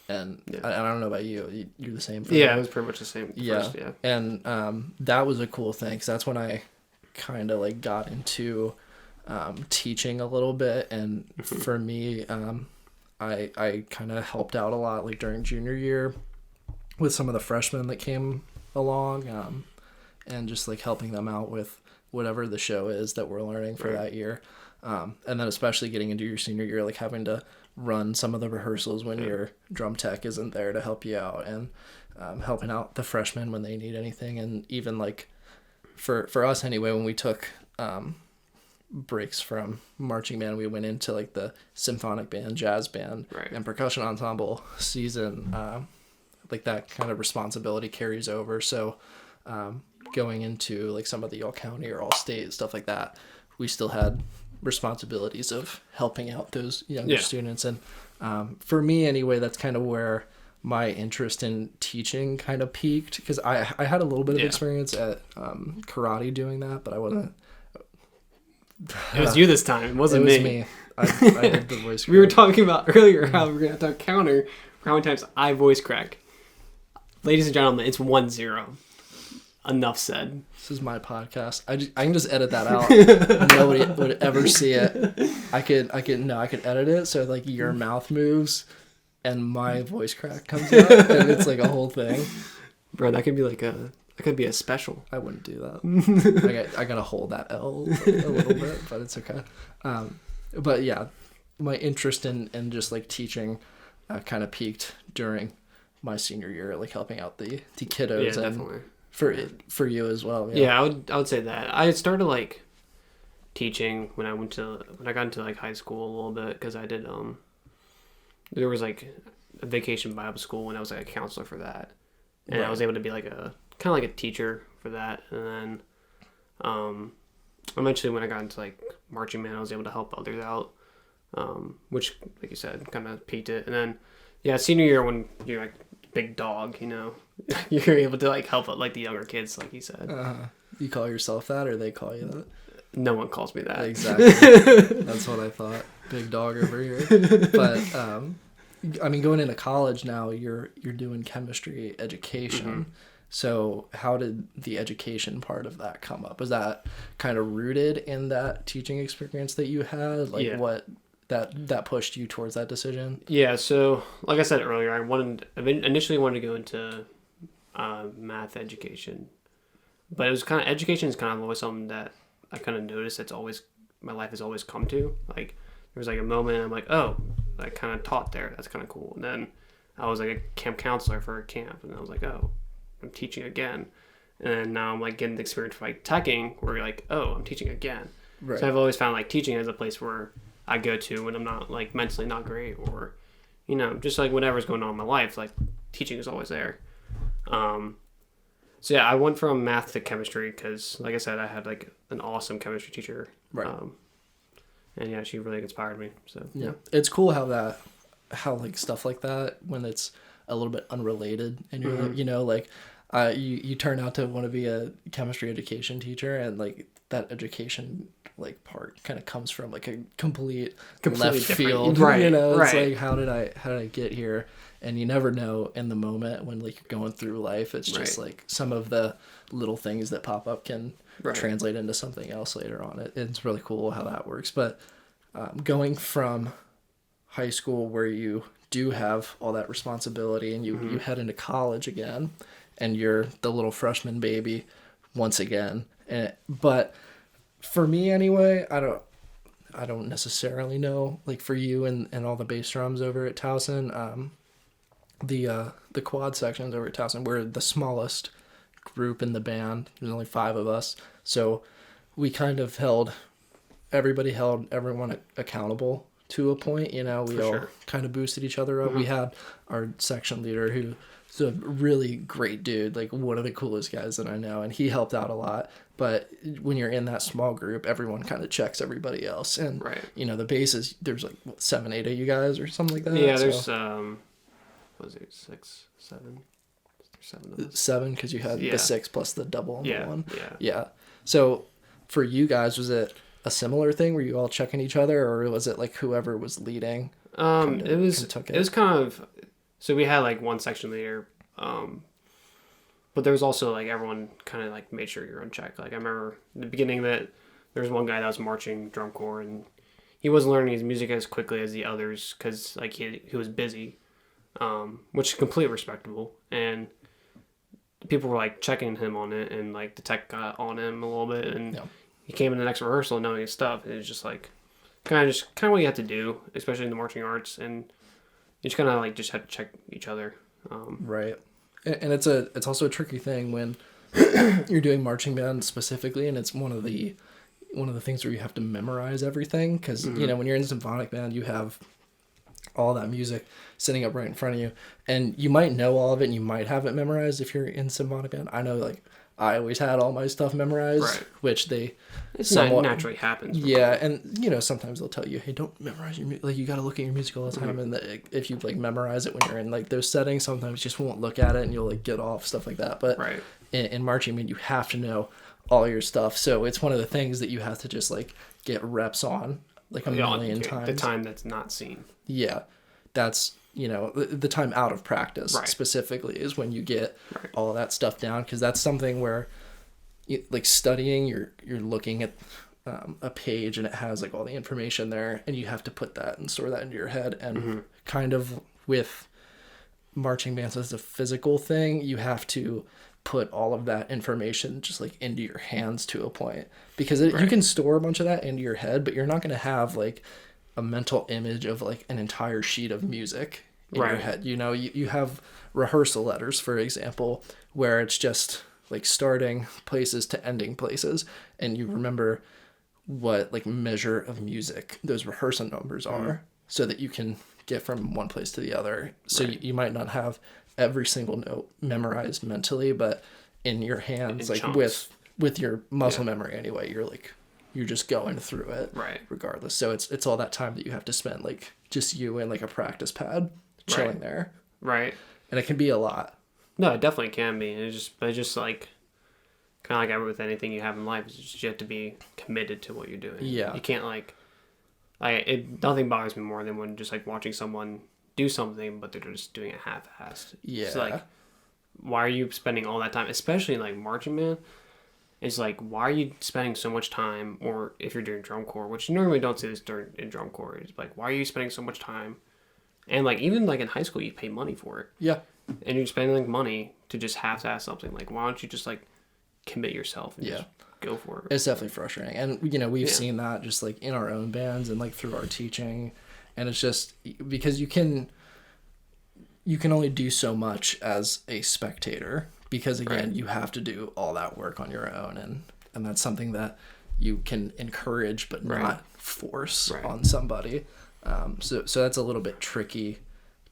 and I don't know about you. You're the same. Yeah, it was pretty much the same. Yeah. First, yeah. And that was a cool thing because that's when I kind of like got into teaching a little bit, and for me, I kind of helped out a lot like during junior year with some of the freshmen that came along, and just like helping them out with whatever the show is that we're learning for that year. And then especially getting into your senior year, like having to run some of the rehearsals when your drum tech isn't there to help you out, and helping out the freshmen when they need anything. And even like for us anyway, when we took breaks from marching band, we went into like the symphonic band, jazz band, and percussion ensemble season. Like that kind of responsibility carries over. So going into like some of the all county or all state stuff like that, we still had responsibilities of helping out those younger students. And for me anyway, that's kind of where my interest in teaching kind of peaked because I had a little bit of Yeah. experience at karate doing that, but I wasn't. It was you this time. It wasn't It was me. me. I did the voice. We were crack. talking about earlier how we're going to have to counter how many times I voice crack. Ladies and gentlemen, it's 1-0. Enough said. This is my podcast. I can just edit that out. Nobody would ever see it. I could edit it so like your mouth moves and my voice crack comes out and it's like a whole thing. Bro, that could be a special. I wouldn't do that. I gotta hold that L a little bit, but it's okay. But yeah, my interest in just like teaching kind of peaked during my senior year, like helping out the kiddos. Yeah, and definitely. For you as well. Yeah, I would say that. I started like teaching when I got into like high school a little bit because I did there was like a vacation Bible school and I was like a counselor for that. And Right. I was able to be like a kind of like a teacher for that. And then eventually when I got into like marching band, I was able to help others out. Which, like you said, kind of peaked it. And then, yeah, senior year when you're like big dog, you know, you're able to like help out like the younger kids, like you said. You call yourself that, or they call you that? No one calls me that. Exactly. That's what I thought. Big dog over here. But I mean, going into college now, you're doing chemistry education. Mm-hmm. So how did the education part of that come up? Was that kind of rooted in that teaching experience that you had? Like Yeah. what that pushed you towards that decision? Yeah, so like I said earlier, I initially wanted to go into math education, but it was kind of education is kind of always something that I kind of noticed that's always my life has always come to. Like there was like a moment I'm like, oh, I kind of taught there. That's kind of cool. And then I was like a camp counselor for a camp, and I was like, oh, I'm teaching again. And then now I'm like getting the experience for like teching, where you're like, oh, I'm teaching again. Right. So I've always found like teaching as a place where I go to when I'm not like mentally not great, or you know, just like whatever's going on in my life, like teaching is always there. So yeah, I went from math to chemistry because, like I said, I had like an awesome chemistry teacher. Right. And yeah, she really inspired me. So Yeah. It's cool how like stuff like that, when it's a little bit unrelated and you're like, you know, like you turn out to want to be a chemistry education teacher, and like that education like part kind of comes from like a complete Completely left different. field, Right, you know, it's right. like how did I get here? And you never know in the moment when like you're going through life. It's just Right. like some of the little things that pop up can Right. translate into something else later on. It's really cool how that works. But going from high school, where you do have all that responsibility, and you head into college again, and you're the little freshman baby once again. But for me anyway, I don't necessarily know, like for you and all the bass drums over at Towson, the quad sections over at Towson, we're the smallest group in the band. There's only 5 of us, so we kind of held everyone accountable to a point. You know, we For all sure. kind of boosted each other up. We had our section leader who's a really great dude, like one of the coolest guys that I know, and he helped out a lot. But when you're in that small group, everyone kind of checks everybody else, and Right. you know, the bass is, there's like 7, 8 of you guys or something like that. Yeah, So- there's what was it, 6, 7? There's 7 of us. 7 because you had Yeah. the 6 plus the double on the Yeah, one. yeah. Yeah. So for you guys, was it a similar thing? Were you all checking each other, or was it like whoever was leading? It was took it was kind of, so we had like one section leader, but there was also like everyone kind of like made sure you're on check. Like I remember in the beginning that there was one guy that was marching drum corps, and he wasn't learning his music as quickly as the others because like he was busy, which is completely respectable. And people were like checking him on it, and like the tech got on him a little bit, and Yeah. he came in the next rehearsal knowing his stuff. And it was just like kind of what you have to do, especially in the marching arts, and you just kind of like just have to check each other. Right. And it's also a tricky thing when you're doing marching band specifically, and it's one of the things where you have to memorize everything, because you know, when you're in symphonic band, you have all that music sitting up right in front of you, and you might know all of it and you might have it memorized if you're in symphonic band. I know, like, I always had all my stuff memorized, Right. which they It's not naturally happens. yeah, and you know, sometimes they'll tell you, hey, don't memorize your like, you got to look at your music all the time, and if you like memorize it when you're in like those settings, sometimes you just won't look at it and you'll like get off, stuff like that. But Right. in marching band, you have to know all your stuff, so it's one of the things that you have to just like get reps on like a million times. The time that's not seen. Yeah, that's, you know, the time out of practice Right. specifically is when you get Right. all of that stuff down, because that's something where like studying, you're looking at a page and it has like all the information there, and you have to put that and store that into your head. And kind of with marching bands as a physical thing, you have to put all of that information just like into your hands to a point, because you can store a bunch of that into your head, but you're not going to have like a mental image of like an entire sheet of music in your head. You know, you have rehearsal letters, for example, where it's just like starting places to ending places, and you remember what like measure of music those rehearsal numbers are, so that you can get from one place to the other. So you might not have every single note memorized mentally, but in your hands, In like chunks. with your muscle memory anyway, you're just going through it Right. regardless. So it's all that time that you have to spend like just you in like a practice pad chilling there, Right. and it can be a lot. No, it definitely can be. And it's just like kind of like with anything you have in life, it's just you have to be committed to what you're doing. Yeah. You can't nothing bothers me more than when just like watching someone do something but they're just doing it half-assed. Yeah. It's like, why are you spending all that time, especially in like marching band? It's like, why are you spending so much time, or if you're doing drum corps, which you normally don't see this in drum corps, it's like, why are you spending so much time? And like, even like in high school, you pay money for it. Yeah. And you're spending like money to just half-ass something. Like, why don't you just like commit yourself and just go for it? It's definitely frustrating. And, you know, we've seen that just like in our own bands and like through our teaching. And it's just because you can only do so much as a spectator, because again, you have to do all that work on your own. And that's something that you can encourage, but not force on somebody. So that's a little bit tricky,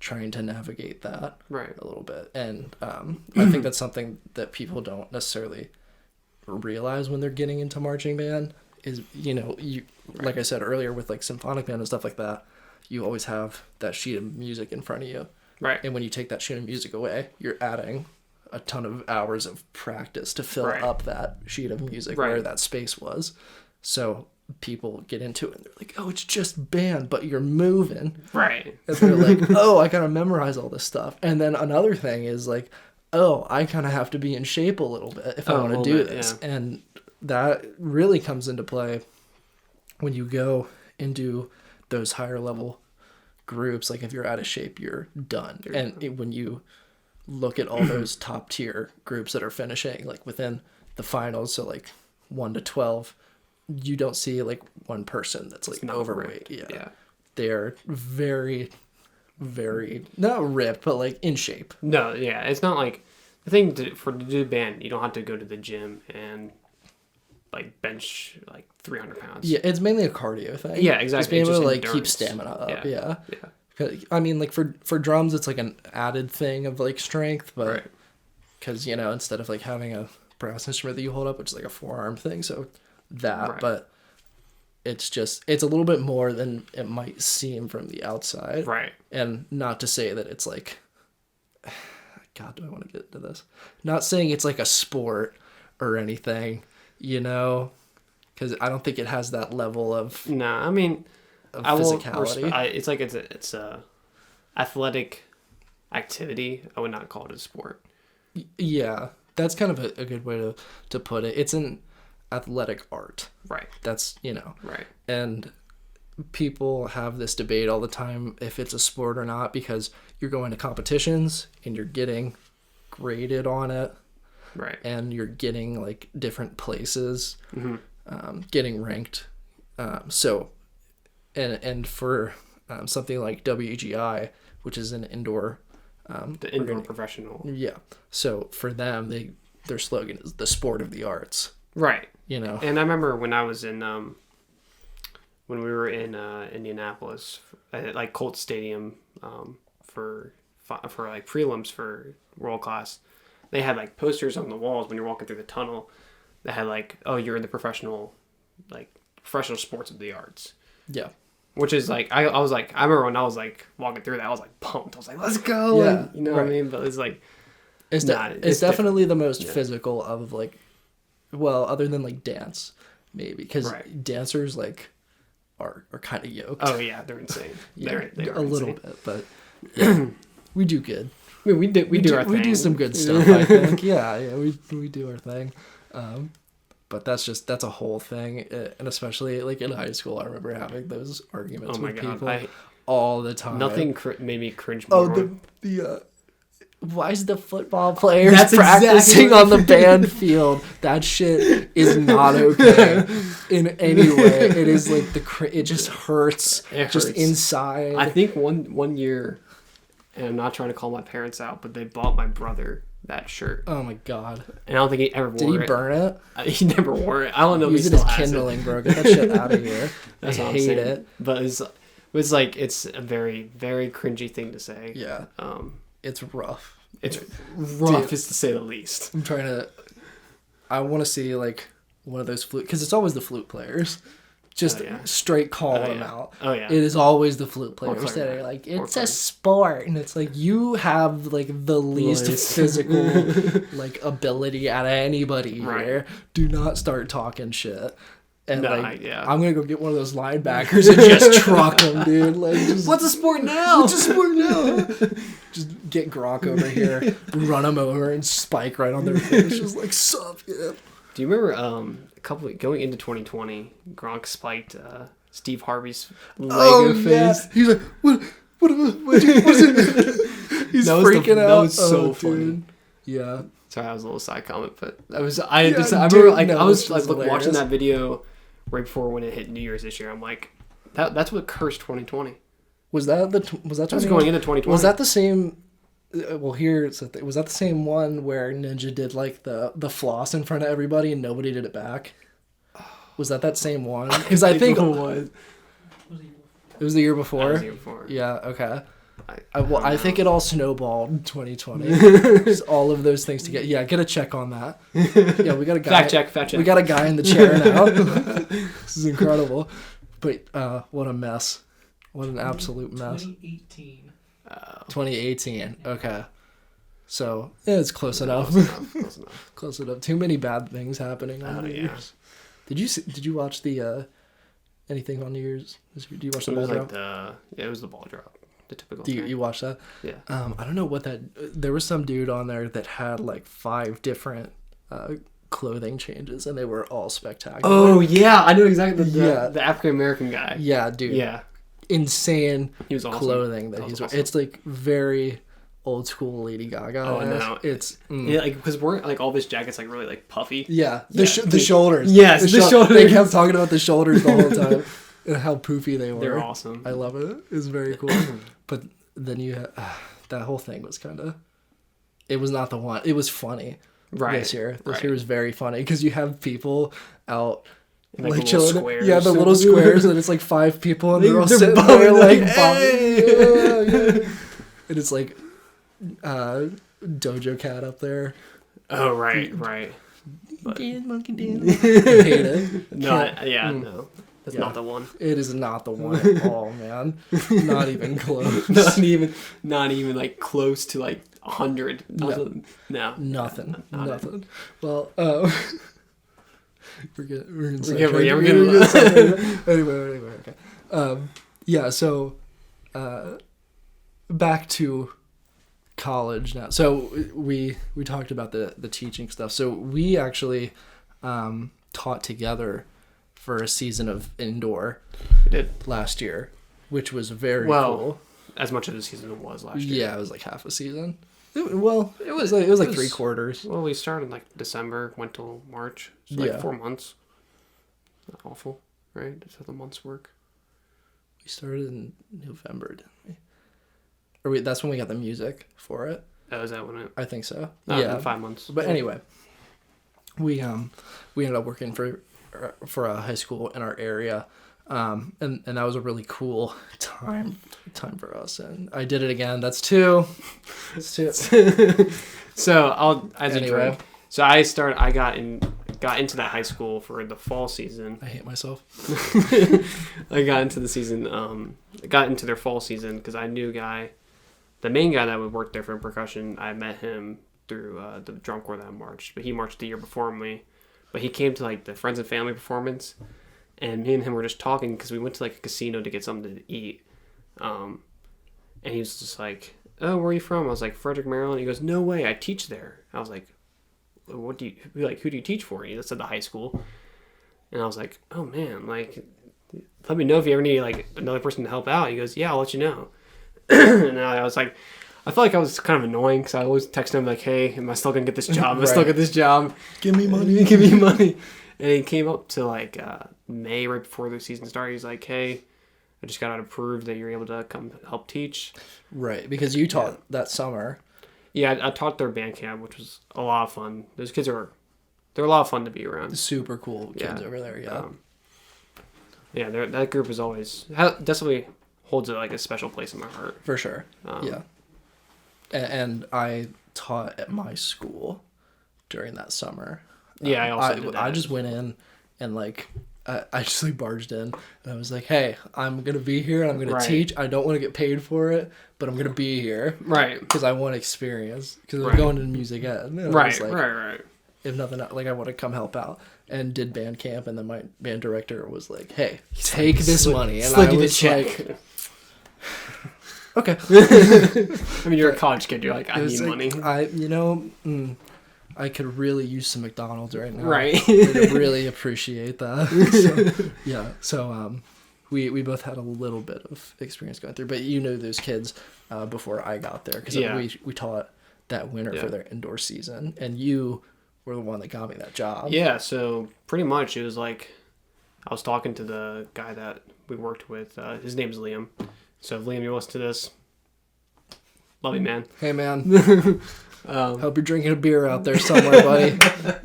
trying to navigate that a little bit. And I think that's something that people don't necessarily realize when they're getting into marching band is, you know, like I said earlier with like symphonic band and stuff like that, you always have that sheet of music in front of you. Right. And when you take that sheet of music away, you're adding a ton of hours of practice to fill up that sheet of music where that space was. So people get into it and they're like, oh, it's just band, but you're moving. Right. And they're like, oh, I gotta memorize all this stuff. And then another thing is like, oh, I kind of have to be in shape a little bit if I want to do this. Yeah. And that really comes into play when you go into those higher level groups. Like if you're out of shape, you're done. When you look at all those top tier groups that are finishing like within the finals, so like 1 to 12, you don't see like one person that's like overweight. Yeah. They're very, very not ripped, but like in shape. No, yeah, it's not like the thing to do band. You don't have to go to the gym and like bench like 300 pounds. Yeah, it's mainly a cardio thing. Yeah, exactly. Just being able to like endurance. keep stamina up. Yeah. Yeah. I mean, like for drums, it's like an added thing of like strength, but because you know, instead of like having a brass instrument that you hold up, which is like a forearm thing, so that, but it's a little bit more than it might seem from the outside. Right. And not to say that it's like, God, do I want to get into this? Not saying it's like a sport or anything, you know, because I don't think it has that level of I mean, of I will physicality. it's like it's a athletic activity. I would not call it a sport. Yeah, that's kind of a good way to put it. It's an athletic art. Right. That's, you know. Right. And people have this debate all the time if it's a sport or not, because you're going to competitions and you're getting graded on it. Right. And you're getting like different places, getting ranked. So for something like WGI, which is an indoor, the indoor professional. Yeah. So for them, their slogan is the sport of the arts. Right. You know. And I remember when I was in when we were in Indianapolis at like Colts Stadium for like prelims for World Class. They had like posters on the walls when you're walking through the tunnel that had like, oh, you're in the professional sports of the arts. Yeah. Which is like, I was like, I remember when I was like walking through that, I was like pumped. I was like, let's go. Yeah. And, you know what I mean? But it's like, it's definitely the most physical of like, well, other than like dance, maybe, because dancers like are kind of yoked. Oh yeah, they're insane. Yeah, they're a little insane. bit, but yeah, we do good. I mean, we do our thing. We do some good stuff, I think. Yeah, we do our thing. But that's a whole thing, and especially like in high school, I remember having those arguments with people all the time. Nothing made me cringe more. Oh, the why is the football players practicing on the band field? That shit is not okay in any way. It is like it just hurts. Just inside. I think one year, and I'm not trying to call my parents out, but they bought my brother that shirt. Oh my god! And I don't think he ever wore it. Did he burn it? He never wore it. I don't know if he Use it still as has kindling, it. bro. Get that shit out of here. I hate it. But it's like it's a very, very cringy thing to say. Yeah. It's rough. It's rough, is to say the least. I want to see like one of those flute, because it's always the flute players. Just straight call them out. Oh yeah. It is always the flute players that are like, it's a sport, and it's like you have like the least physical like ability out of anybody here. Do not start talking shit. And I'm gonna go get one of those linebackers and just truck them, dude. Like, what's a sport now? What's a sport now? Just get Gronk over here, run him over, and spike right on their face. Just like, sup, yeah. Do you remember going into 2020, Gronk spiked Steve Harvey's Lego face? Yeah. He's like, what is it? He's freaking out. That was so funny. Dude. Yeah. Sorry, that was a little side comment, but I remember I was watching that video right before when it hit New Year's this year. I'm like, that's what cursed 2020. Was that going into 2020? Was that the same? Well, was that the same one where Ninja did like the floss in front of everybody and nobody did it back? Was that same one? Because I think it was. It was the year before. That was the year before. Yeah. Okay. I think it all snowballed in 2020. Just all of those things together. Yeah, get a check on that. Yeah, we got a guy. Fact check. We got a guy in the chair now. This is incredible. But what a mess. What an absolute mess. 2018. 2018. Okay. So, it's close enough. Close enough. Too many bad things happening on New Year's. Did you watch the anything on New Year's? Do you watch the ball drop? It was the ball drop. The typical thing. You watch that? Yeah. I don't know what there was some dude on there that had like 5 different clothing changes, and they were all spectacular. Oh yeah, I know exactly the African American guy. Yeah, dude. Yeah. Insane he was awesome. Clothing that he's wearing. It's like very old school Lady Gaga. Oh no, it's yeah, like because we're like all of his jackets like really like puffy. Yeah, the shoulders. Yes, the shoulders. They kept talking about the shoulders the whole time and how poofy they were. They're awesome. I love it. It's very cool. But then you had that whole thing was kind of. It was not the one. It was funny. This year was very funny because you have people out. Like chilling. Squares. Yeah, the little squares, and it's like 5 people, and they're all sitting there like, yeah. And it's like Doja Cat up there. Oh right. But... Monkey dance. I hate it. No, that's not the one. It is not the one at all, man. Not even close. not even like close to like 100. No. Nothing. Well, we're gonna anyway, okay. Yeah, so back to college now. So we talked about the teaching stuff. So we actually taught together for a season of indoor. We did last year, which was very cool. As much of the season was last year. Yeah, it was like half a season. It was like 3 quarters. Well, we started in like December, went till March. So like 4 months. Not awful, right? That's how the months work. We started in November, didn't we? That's when we got the music for it. Oh, is that when it? I think so. Yeah, 5 months. But anyway, we ended up working for a high school in our area, And that was a really cool time for us. And I did it again. That's two. That's two. So as a Anyway. drink. So I got into that high school for the fall season. I hate myself. I got into the season. Got into their fall season because I knew the main guy that would work there for percussion. I met him through the drum corps that I marched, but he marched the year before me. But he came to like the friends and family performance, and me and him were just talking because we went to like a casino to get something to eat. And he was just like, "Oh, where are you from?" I was like, "Frederick, Maryland." He goes, "No way, I teach there." I was like, "Who do you teach for?" He said the high school, and I was like, "Oh man, like, let me know if you ever need like another person to help out." He goes, "Yeah, I'll let you know." And I was like, I felt like I was kind of annoying because I always text him like, "Hey, am I still gonna get this job? Am I still get this job? Give me money. Give me money." And he came up to like May right before the season started. He's like, "Hey, I just got it approved that you're able to come help teach." Right, because you taught that summer. Yeah, I taught their band camp, which was a lot of fun. Those kids they're a lot of fun to be around. Super cool kids over there. Yeah, That group is always definitely holds like a special place in my heart. for sure. Yeah. And I taught at my school during that summer. Yeah, I also did that. I just went in and like I just like barged in and I was like, "Hey, I'm gonna be here and I'm gonna teach. I don't want to get paid for it, but I'm gonna be here, right? Because I want experience. Because I'm going to music ed, and I was like, right. If nothing else, like I want to come help out." And did band camp, and then my band director was like, "Hey, take this money," and I was like, "Okay." I mean, you're a college kid. You're like, I need money. I could really use some McDonald's right now. Right. I'd really appreciate that. So we both had a little bit of experience going through, but you know those kids before I got there because we taught that winter for their indoor season, and you were the one that got me that job. Yeah. So pretty much it was like I was talking to the guy that we worked with. His name's Liam. So if Liam, you listen to this, love you, man. Hey, man. Hope you're drinking a beer out there somewhere, buddy.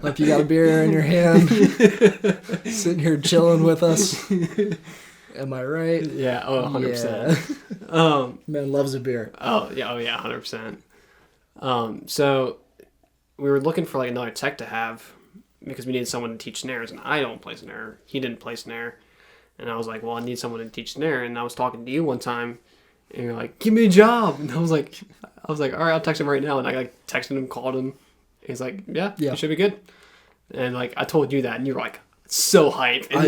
Hope you got a beer in your hand. Sitting here chilling with us. Am I right? Yeah. Oh, 100%. Man loves a beer. Oh, yeah, 100%. So we were looking for like another tech to have because we needed someone to teach snares, and I don't play snare. He didn't play snare. And I was like, well, I need someone to teach snare. And I was talking to you one time, and you're like, "Give me a job." And I was like, all right, I'll text him right now. And I like texted him, called him. He's like, yeah, you should be good. And like I told you that, and you were like so hyped. And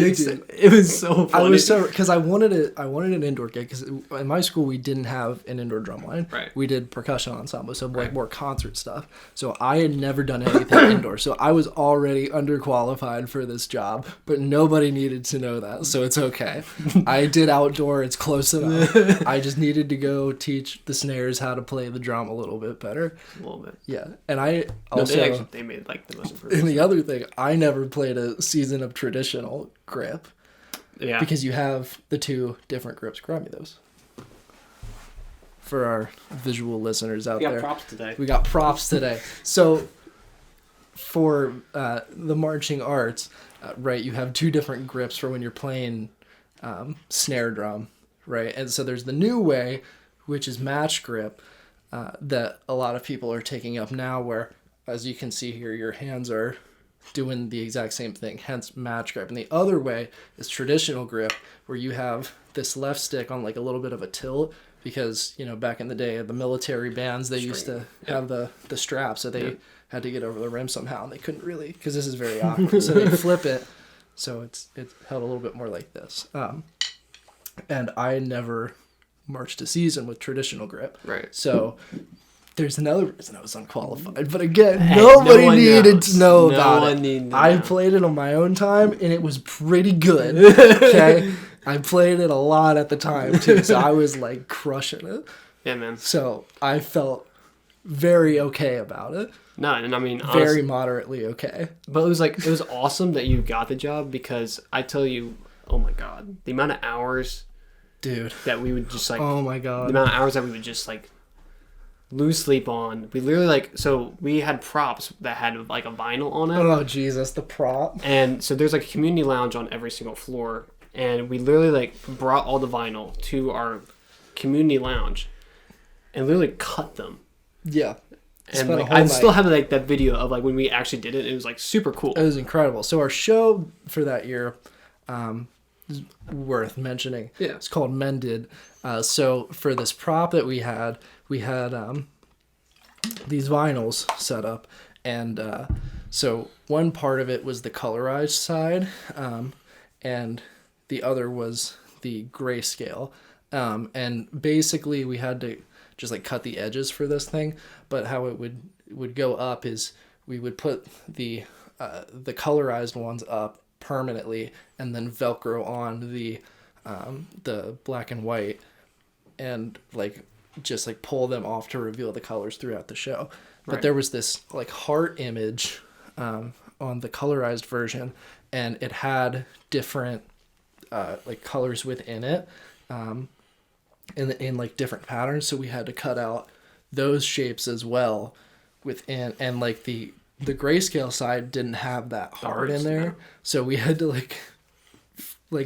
it was so funny. I was so because I wanted an indoor gig because in my school we didn't have an indoor drum line. Right. We did percussion ensemble, so like more concert stuff. So I had never done anything indoor, so I was already underqualified for this job. But nobody needed to know that, so it's okay. I did outdoor; it's close enough. I just needed to go teach the snares how to play the drum a little bit better. A little bit. Yeah, and I also they made like the most and improvements. the other thing, I never played a season of traditional grip. Yeah. Because you have the two different grips. Grab me those. For our visual listeners out there. We got props today. We got props today. So for the marching arts, right, you have two different grips for when you're playing snare drum, right? And so there's the new way, which is match grip, that a lot of people are taking up now where, as you can see here, your hands are doing the exact same thing, hence match grip. And the other way is traditional grip, where you have this left stick on like a little bit of a tilt, because back in the day, the military bands, they used to have the strap, so they had to get over the rim somehow, and they couldn't really, because this is very awkward, so they flip it, so it's held a little bit more like this. And I never marched a season with traditional grip, right? So there's another reason I was unqualified, but again, nobody needed to know about it. I played it on my own time, and it was pretty good. Okay, I played it a lot at the time too, so I was like crushing it. Yeah, man. So I felt very okay about it. No, and I mean very moderately okay. But it was awesome that you got the job, because I tell you, oh my god, the amount of hours, dude, that we would just like, oh my god, the amount of hours that we would just like lose sleep on. We literally so we had props that had like a vinyl on it. Oh Jesus, the prop. And so there's like a community lounge on every single floor, and we literally like brought all the vinyl to our community lounge and literally cut them. Yeah. And like, I still have like that video of like when we actually did it. It was like super cool. It was incredible. So our show for that year is worth mentioning. Yeah. It's called Mended. So for this prop that we had these vinyls set up, and so one part of it was the colorized side, and the other was the grayscale. And basically we had to just like cut the edges for this thing, but how it would go up is we would put the colorized ones up permanently and then Velcro on the black and white, and like just like pull them off to reveal the colors throughout the show. But there was this like heart image on the colorized version, and it had different like colors within it, in like different patterns. So we had to cut out those shapes as well within, and like the grayscale side didn't have that heart in there. No. So we had to like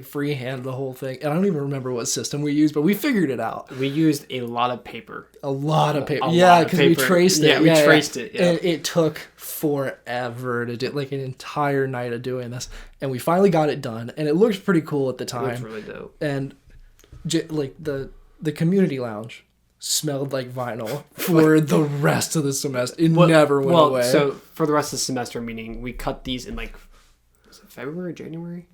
freehand the whole thing. And I don't even remember what system we used, but we figured it out. We used a lot of paper. Yeah, because we traced it. Yeah, we traced it. Yeah. And it took forever to do, like an entire night of doing this. And we finally got it done, and it looked pretty cool at the time. It looked really dope. And like the community lounge smelled like vinyl for the rest of the semester. It never went away. So for the rest of the semester, meaning we cut these in like, was it February, January?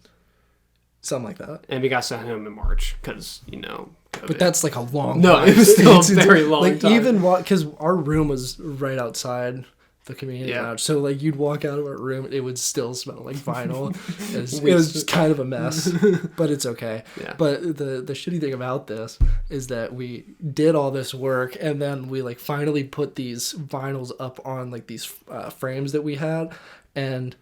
Something like that. And we got sent home in March because, COVID. But that's like a long time. No, it was still a very long time. Even because our room was right outside the community lounge. So like you'd walk out of our room, it would still smell like vinyl. It was just kind of a mess, but it's okay. Yeah. But the shitty thing about this is that we did all this work, and then we like finally put these vinyls up on like these frames that we had, and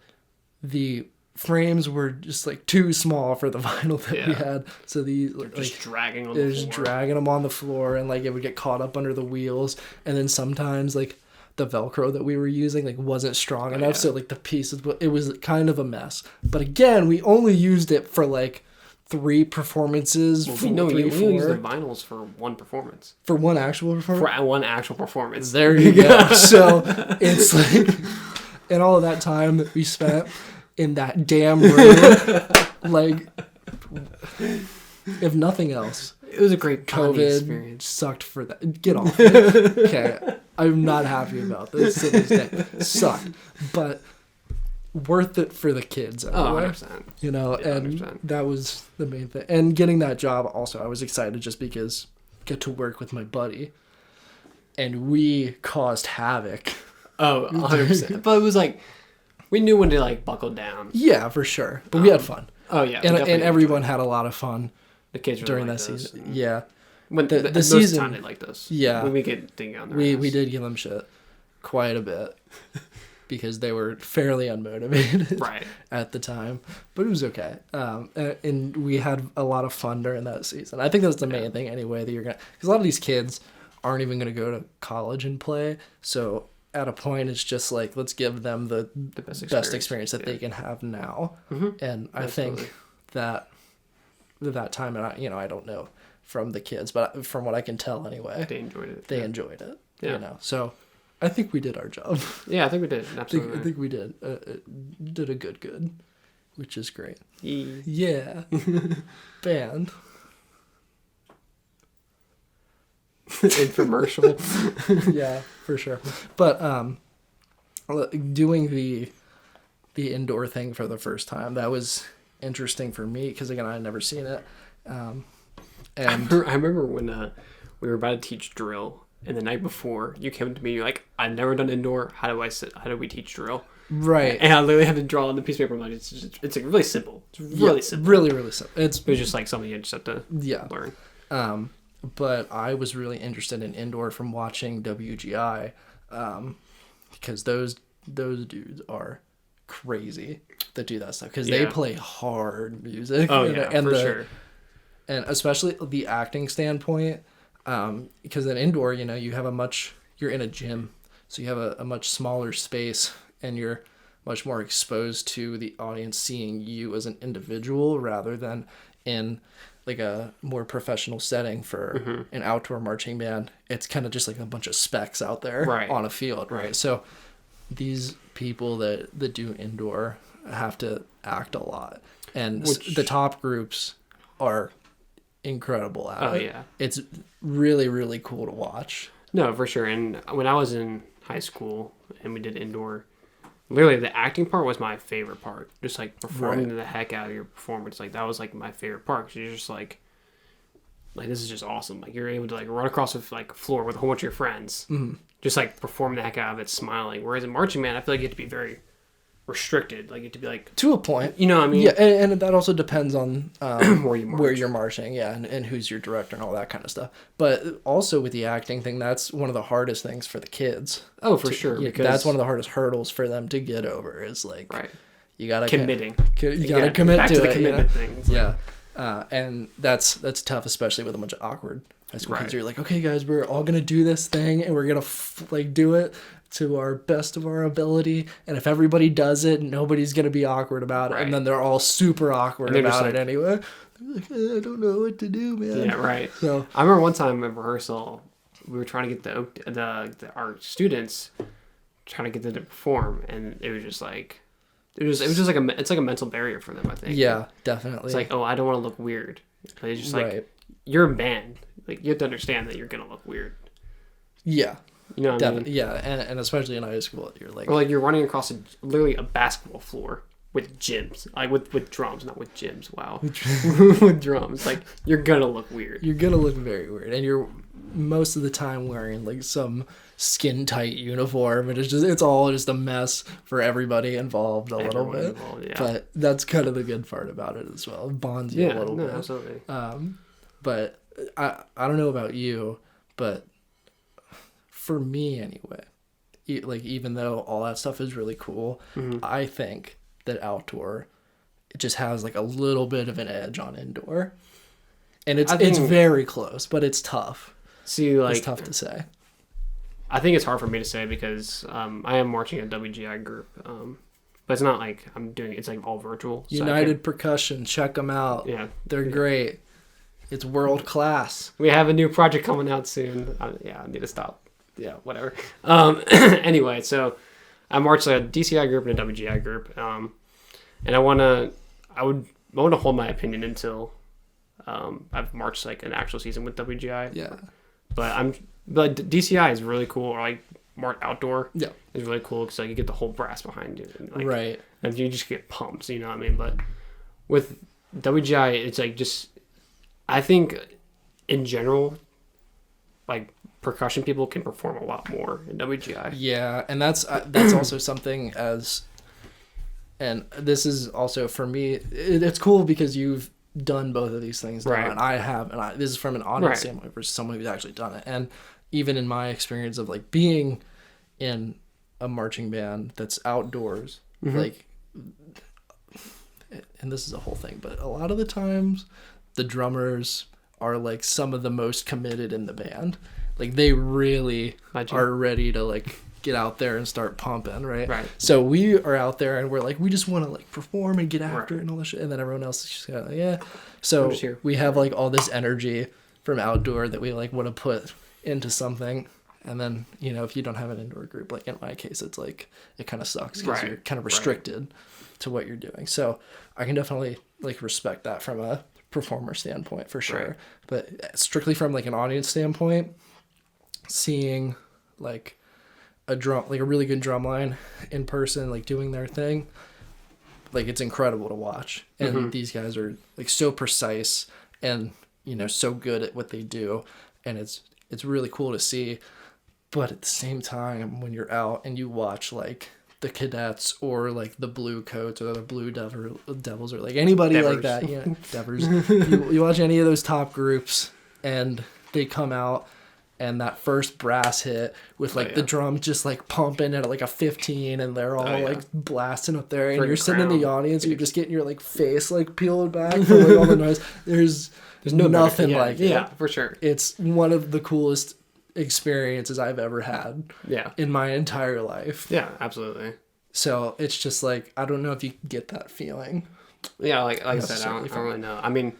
the frames were just like too small for the vinyl that we had. So these like just dragging on the floor. Just dragging them on the floor, and like it would get caught up under the wheels, and then sometimes like the Velcro that we were using like wasn't strong enough, so like the pieces, it was kind of a mess. But again, we only used it for like 3 performances. We used the vinyls for one performance. For one actual performance? For one actual performance. There you go. So it's like, and all of that time that we spent in that damn room, like, if nothing else, it was a great COVID experience. Sucked for that. Get off it. Okay, I'm not happy about this to this day. Sucked, but worth it for the kids. Anyway. 100%. You know, yeah, and 100%. That was the main thing. And getting that job also, I was excited just because I get to work with my buddy, and we caused havoc. Oh, 100%. But it was like, we knew when to like buckle down. Yeah, for sure. But we had fun. Oh yeah, and everyone had a lot of fun. The kids were during like that this. season. Yeah. When the season, time they liked us. Yeah. When we get thing on their we did give them shit quite a bit because they were fairly unmotivated at the time, but it was okay. And we had a lot of fun during that season. I think that's the main thing anyway, that you're gonna, because a lot of these kids aren't even gonna go to college and play. So at a point, it's just like, let's give them the best experience that they can have now. Mm-hmm. And I think that time, and I don't know from the kids, but from what I can tell anyway, they enjoyed it. Yeah. You know, so I think we did our job. Yeah, I think we did. Absolutely. I think we did. Did a good, which is great. Yeah. Band. Infomercial. Yeah, for sure. But doing the indoor thing for the first time, that was interesting for me because again, I had never seen it. And I remember when we were about to teach drill, and the night before you came to me, you're like, "I've never done indoor. How do we teach drill?" Right. And I literally had to draw on the piece of paper. I'm like, it's like really simple. It's really simple. Really simple. It was just like something you just have to learn. But I was really interested in indoor from watching WGI, because those dudes are crazy that do that stuff because they play hard music. Oh yeah, and for sure. And especially the acting standpoint, because in indoor, you're in a gym, so you have a much smaller space, and you're much more exposed to the audience seeing you as an individual rather than in like a more professional setting for an outdoor marching band. It's kind of just like a bunch of specks out there on a field, right? So these people that do indoor have to act a lot, and the top groups are incredible at it. It's really, really cool to watch. No, for sure. And when I was in high school and we did indoor, literally the acting part was my favorite part. Just like performing the heck out of your performance. Like that was like my favorite part. Cause you're just like this is just awesome. Like you're able to like run across the like floor with a whole bunch of your friends, just like perform the heck out of it, smiling. Whereas in marching band, I feel like you have to be very restricted. Like you have to be like to a point. You know what I mean? Yeah, and that also depends on where you're marching, and who's your director and all that kind of stuff. But also with the acting thing, that's one of the hardest things for the kids. Oh, for sure. Because that's one of the hardest hurdles for them to get over. Is like you gotta committing. You gotta commit back to the it. Commitment thing. Yeah. And that's tough, especially with a bunch of awkward high school kids. You're like, okay, guys, we're all gonna do this thing, and we're gonna do it to our best of our ability. And if everybody does it, nobody's gonna be awkward about it. And then they're all super awkward about it anyway. They're like, I don't know what to do, man. Yeah, right. So I remember one time in rehearsal, we were trying to get our students trying to get them to perform, and it was just like. It was just like it's like a mental barrier for them, I think. Yeah, definitely. It's like, oh, I don't want to look weird. But it's just like you're a band. Like you have to understand that you're gonna look weird. Yeah. You know what I mean? Yeah, and especially in high school, you're like, or like you're running across literally a basketball floor with gyms, like with drums, not with gyms. Wow, with drums, like you're gonna look weird. You're gonna look very weird, and you're most of the time wearing like some skin tight uniform, and it's all just a mess for everybody involved a little bit. But that's kind of the good part about it as well. It bonds you a little bit. Absolutely. But I don't know about you, but for me anyway, like even though all that stuff is really cool, I think that outdoor it just has like a little bit of an edge on indoor, and it's very close, but it's tough. See, like it's tough to say. I think it's hard for me to say because I am marching a WGI group, but it's not like I'm doing. It's like all virtual. So United Percussion, check them out. Yeah, they're great. It's world class. We have a new project coming out soon. I need to stop. Yeah, whatever. Anyway, so I marched a DCI group and a WGI group, and I want to hold my opinion until I've marched like an actual season with WGI. Yeah. But DCI is really cool. Or like March outdoor. Yeah. It's really cool because like you get the whole brass behind you. And, like, right. And you just get pumped. You know what I mean? But with WGI, it's like just I think in general, like percussion people can perform a lot more in WGI. Yeah, and that's also something and this is also for me. It's cool because you've done both of these things now, and I have, and this is from an audience standpoint versus someone who's actually done it. And even in my experience of like being in a marching band that's outdoors, like, and this is a whole thing, but a lot of the times the drummers are like some of the most committed in the band. Like they really are ready to like get out there and start pumping, right? So we are out there and we're like, we just want to like perform and get after it and all this shit. And then everyone else is just kind of like, yeah. So we have like all this energy from outdoor that we like want to put into something. And then, you know, if you don't have an indoor group, like in my case, it's like, it kind of sucks because you're kind of restricted to what you're doing. So I can definitely like respect that from a performer standpoint for sure. But strictly from like an audience standpoint, seeing like a really good drum line in person, like doing their thing, like it's incredible to watch. And these guys are like so precise and, you know, so good at what they do. And it's really cool to see. But at the same time, when you're out and you watch like the Cadets or like the Blue Coats or the Blue Devils or like anybody like that, you know, Devers, you watch any of those top groups and they come out and that first brass hit with like the drum just like pumping at like a 15 and they're all like blasting up there and you're sitting in the audience and you're just getting your like face like peeled back from like all the noise. There's nothing like it. Yeah, for sure. It's one of the coolest experiences I've ever had in my entire life. Yeah, absolutely. So it's just like, I don't know if you get that feeling. Yeah, like I said, I don't really know. I mean,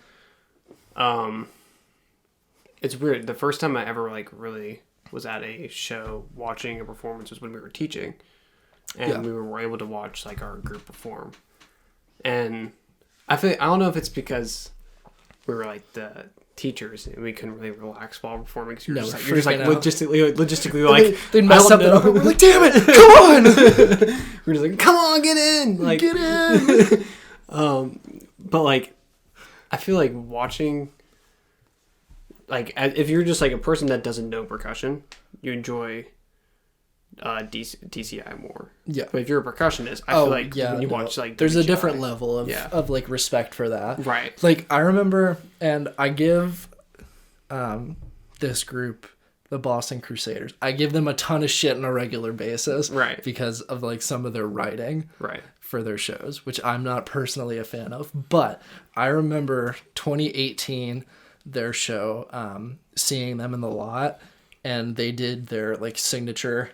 it's weird. The first time I ever like really was at a show watching a performance was when we were teaching, and we were able to watch like our group perform. And I don't know if it's because we were like the teachers and we couldn't really relax while performing. Cause you're just like logistically like they'd mess something up. We're like, damn it, come on! We're just like, come on, get in, like get in. But like, I feel like watching, like, if you're just like a person that doesn't know percussion, you enjoy DCI more. Yeah. But if you're a percussionist, I feel like when you watch like there's WGI, a different level of like respect for that. Right. Like I remember, and I give this group, the Boston Crusaders, I give them a ton of shit on a regular basis. Right. Because of like some of their writing. Right. For their shows, which I'm not personally a fan of. But I remember 2018, their show, seeing them in the lot, and they did their like signature,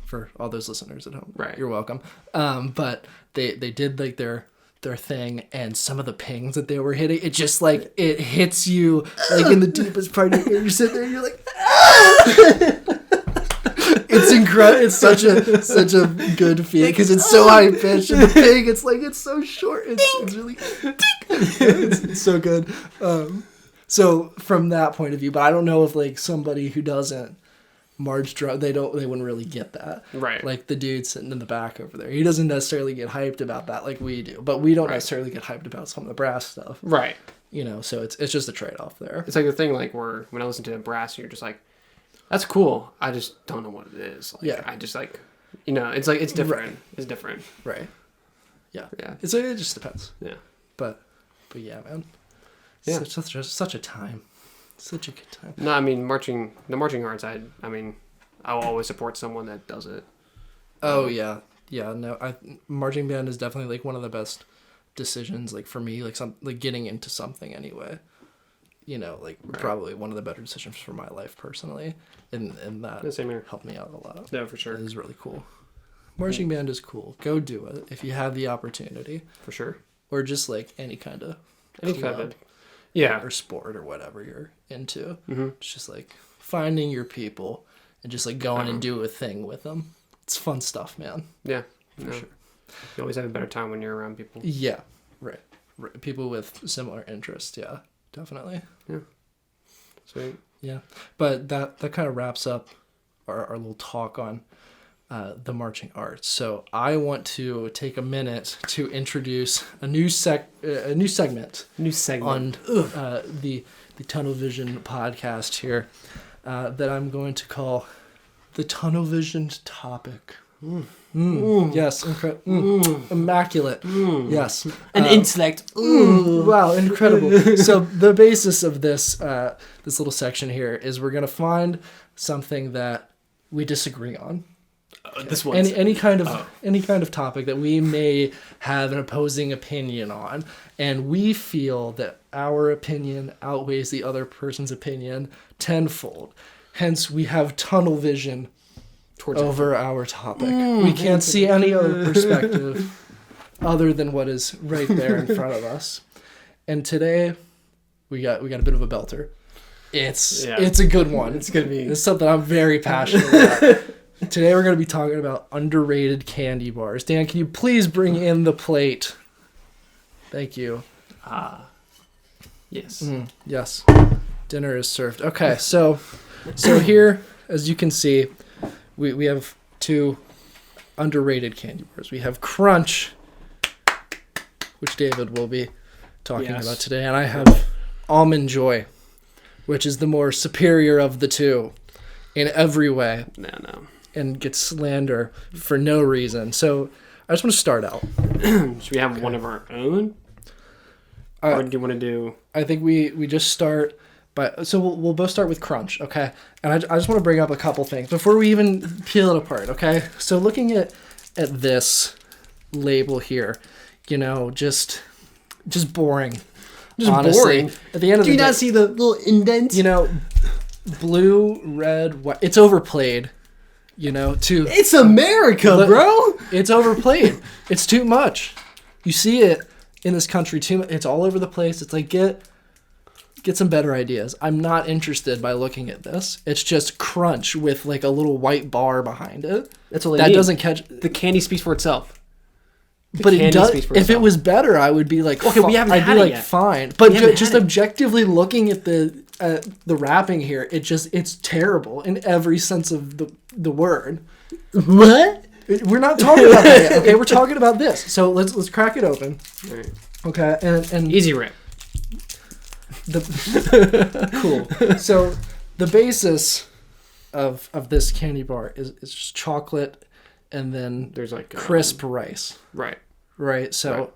for all those listeners at home. Right. You're welcome. But they did like their thing, and some of the pings that they were hitting, it just like, it hits you like in the deepest part of your ear. You sit there and you're like, ah! It's incredible. It's such a good feeling because it's so high pitched, and the ping, it's so short. It's really it's so good. So from that point of view, but I don't know if like somebody who doesn't march drum, they wouldn't really get that. Right. Like the dude sitting in the back over there, he doesn't necessarily get hyped about that like we do, but we don't necessarily get hyped about some of the brass stuff. Right. You know, so it's just a trade off there. It's like the thing like where when I listen to brass, you're just like, that's cool. I just don't know what it is. Like, yeah. I just like, you know, it's like, it's different. Right. It's different. Right. Yeah. Yeah. It just depends. Yeah. But yeah, man. Yeah. Such a time. Such a good time. No, I mean, the marching arts, I mean, I'll always support someone that does it. Oh, yeah. Yeah, no, marching band is definitely like one of the best decisions, like for me, like getting into something anyway. You know, like probably one of the better decisions for my life personally, and that Same here. helped me out a lot. Yeah, for sure. It is really cool. Marching band is cool. Go do it if you have the opportunity. For sure. Or just like any kind of club, yeah, or sport or whatever you're into. Mm-hmm. It's just like finding your people and just like going and do a thing with them. It's fun stuff, man. Yeah, for sure. You always have a better time when you're around people. Yeah, right. People with similar interests. Yeah, definitely. Yeah. Sweet. Yeah, but that kind of wraps up our little talk on the marching arts. So I want to take a minute to introduce a new segment. New segment on the Tunnel Vision podcast here that I'm going to call the Tunnel Vision topic. Yes, immaculate. Yes, an intellect. Wow, incredible. So the basis of this this little section here is we're gonna find something that we disagree on. This one. Any kind of topic that we may have an opposing opinion on, and we feel that our opinion outweighs the other person's opinion tenfold. Hence, we have tunnel vision over our topic. We can't see any other perspective other than what is right there in front of us. And today, we got a bit of a belter. It's a good one. It's something I'm very passionate about. Today we're going to be talking about underrated candy bars. Dan, can you please bring in the plate? Thank you. Yes. Yes. Dinner is served. Okay, so here, as you can see, we have two underrated candy bars. We have Crunch, which David will be talking about today, and I have Almond Joy, which is the more superior of the two in every way. No. And gets slander for no reason. So I just want to start out. Should we have one of our own? Or do you want to do... I think we just start by... So we'll both start with Crunch, okay? And I just want to bring up a couple things before we even peel it apart, okay? So looking at this label here, you know, just boring. Just honestly. Boring? At the end of do the you day, not see the little indent? You know, blue, red, white. It's overplayed. You know, to It's America, bro. it's overplayed. It's too much. You see it in this country too much. It's all over the place. It's like get some better ideas. I'm not interested by looking at this. It's just crunch with like a little white bar behind it. That's all they That need. doesn't catch. The candy speaks for itself. But it candy does. speaks for If it itself. was better, I would be like, Okay, we haven't I'd had be it like, yet. fine. But We haven't just had it. objectively looking at the wrapping here, it's terrible in every sense of the word. What? We're not talking about that yet. Okay, we're talking about this. So let's crack it open. All right. Okay, and Easy rip. cool. So the basis of this candy bar is just chocolate and then There's like crisp rice. Right. Right. So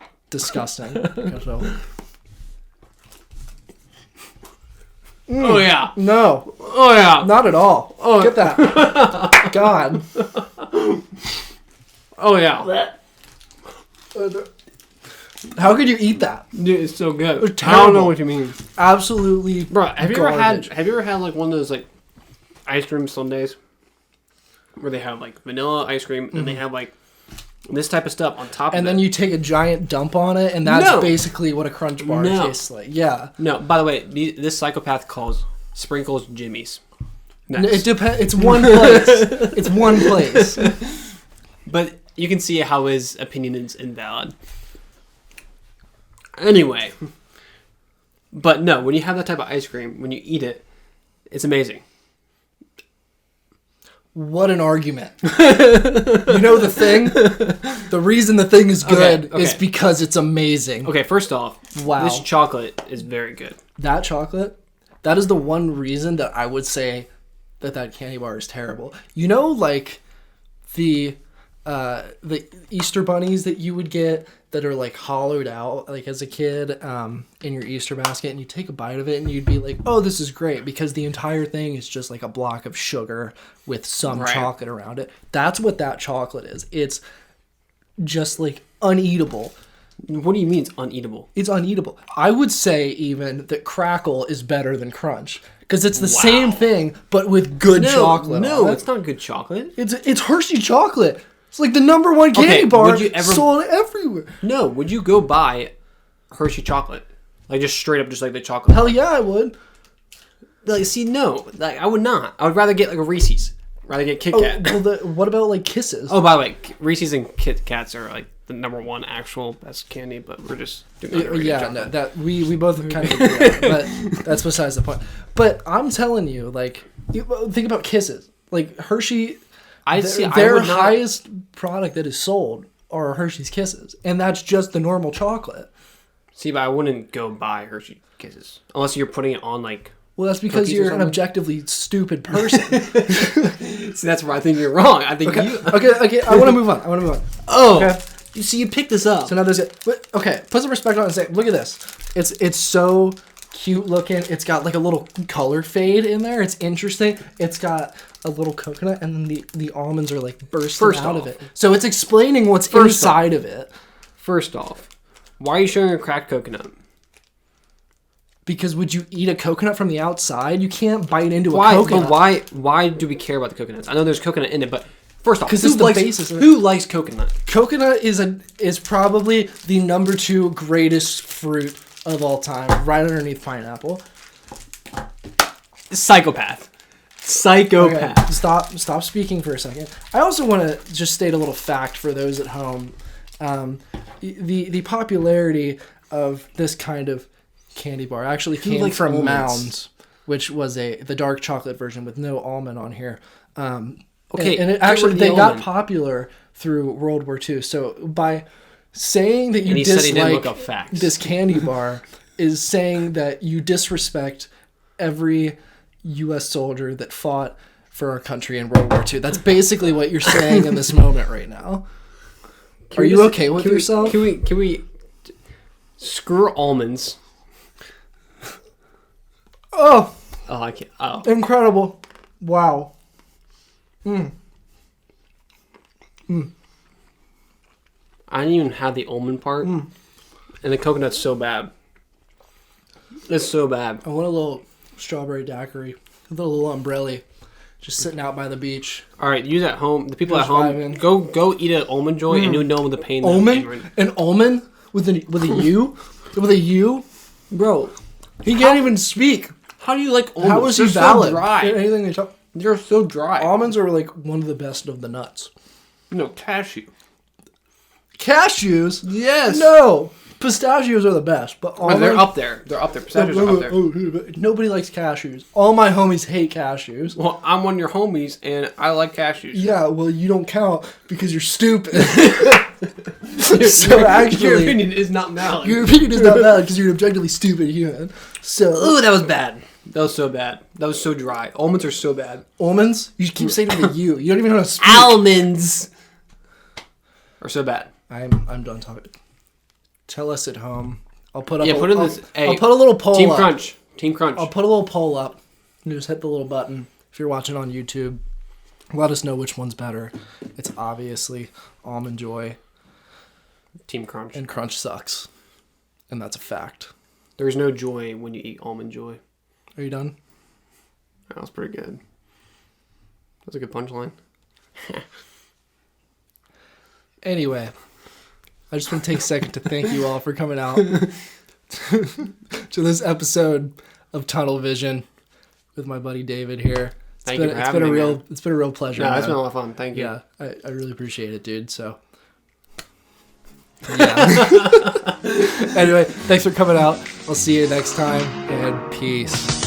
Right. disgusting. So, Oh yeah. no, Oh yeah. not at all. Oh. Get that. God. Oh yeah. How could you eat that? Dude, it's so good. It's I don't know terrible. what you mean, Absolutely. bro. Have you garbage. ever had like one of those like ice cream sundaes where they have like vanilla ice cream and they have like this type of stuff on top And of then it? you take a giant dump on it, and that's No. basically what a crunch bar No. tastes like. Yeah. No, by the way, this psychopath calls sprinkles jimmies. Next. It depends. It's one place. It's one place. But you can see how his opinion is invalid. Anyway. But no, when you have that type of ice cream, when you eat it, it's amazing. What an argument. You know the thing? The reason the thing is good Okay. is because it's amazing. Okay, first off, Wow. this chocolate is very good. That chocolate, that is the one reason that I would say that candy bar is terrible. You know, like the Easter bunnies that you would get that are like hollowed out like as a kid in your Easter basket, and you take a bite of it and you'd be like, oh, this is great, because the entire thing is just like a block of sugar with some Right. chocolate around it. That's what that chocolate is. It's just like uneatable. What do you mean it's uneatable? It's uneatable. I would say even that Crackle is better than Crunch, because it's the same thing but with good chocolate. No, on it. it's not good chocolate. It's Hershey chocolate. It's like the #1 candy Okay, bar would you ever- sold everywhere. No, would you go buy Hershey chocolate? Like just straight up just like the chocolate? Hell yeah, I would. Like, see, no. Like I would not. I would rather get like a Reese's. Rather get Kit Oh, Kat. well, what about like Kisses? Oh, by the way, Reese's and Kit Kats are like the #1 actual best candy, but we're just doing that already. Yeah, no, that we both kind of agree on, but that's besides the point. But I'm telling you, like, think about Kisses. Like Hershey, I see. their I would not. highest product that is sold are Hershey's Kisses, and that's just the normal chocolate. See, but I wouldn't go buy Hershey Kisses unless you're putting it on like. Well, that's because Cookies or you're an something? objectively stupid person. See, that's where I think you're wrong. I think you. okay. I want to move on. Oh, Okay. you see, you picked this up. So now there's okay. Put some respect on it and say, look at this. It's so cute looking. It's got like a little color fade in there. It's interesting. It's got a little coconut, and then the almonds are like bursting First out off. of it. So it's explaining what's First inside of it. First off, why are you showing a cracked coconut? Because would you eat a coconut from the outside? You can't bite into Why? a coconut. But why do we care about the coconuts? I know there's coconut in it, but first off, 'Cause who it's the likes, basis of it. who likes coconut? Coconut is probably the #2 greatest fruit of all time, right underneath pineapple. Psychopath. Okay, Psychopath. stop speaking for a second. I also want to just state a little fact for those at home. The popularity of this kind of candy bar actually came likes from almonds? Mounds, which was the dark chocolate version with no almond on here. Okay, and it get actually rid of the they got almond. popular through World War II. So by saying that you And he said he didn't dislike look up facts. this candy bar is saying that you disrespect every U.S. soldier that fought for our country in World War II. That's basically what you're saying in this moment right now. Are you okay with yourself? Can we screw almonds? Oh, Oh, I can't. Oh, incredible. Wow. I didn't even have the almond part, and the coconut's so bad. It's so bad. I want a little strawberry daiquiri. with a little umbrella, just sitting out by the beach. All right, you at home, the people Just at home, vibing. go eat an almond joy, and you'll know the pain. that Almond? pain right- An almond with a U? With a U? Bro, He can't even speak. how do you like almonds? How is he They're valid? So dry. Anything they talk. They're so dry. Almonds are like one of the best of the nuts. No, cashew. Cashews? Yes. No. Pistachios are the best, but Oh, almonds. they're up there. They're up there. Pistachios are up there. Nobody likes cashews. All my homies hate cashews. Well, I'm one of your homies, and I like cashews. Yeah, well, you don't count because you're stupid. Your So actually, opinion is not valid. your opinion is not valid because you're an objectively stupid human. So, Ooh, that was bad. That was so bad. That was so dry. Almonds are so bad. almonds? You keep saying it to you. You don't even know how to speak. Almonds are so bad. I'm done talking. Tell us at home. I'll put up. Yeah, put in I'll, this. Hey, I'll put a little poll Team up. Crunch. Team Crunch. I'll put a little poll up. You just hit the little button. If you're watching on YouTube, let us know which one's better. It's obviously Almond Joy, Team Crunch. and Crunch sucks, and that's a fact. There's no joy when you eat almond joy. Are you done? That was pretty good. That was a good punchline. Anyway, I just want to take a second to thank you all for coming out to this episode of Tunnel Vision with my buddy David here. Thank you for having me, man. It's been a real pleasure. No, it's man. been a lot of fun. Thank you. Yeah, I really appreciate it, dude. So, yeah. Anyway, thanks for coming out. I'll see you next time, and peace.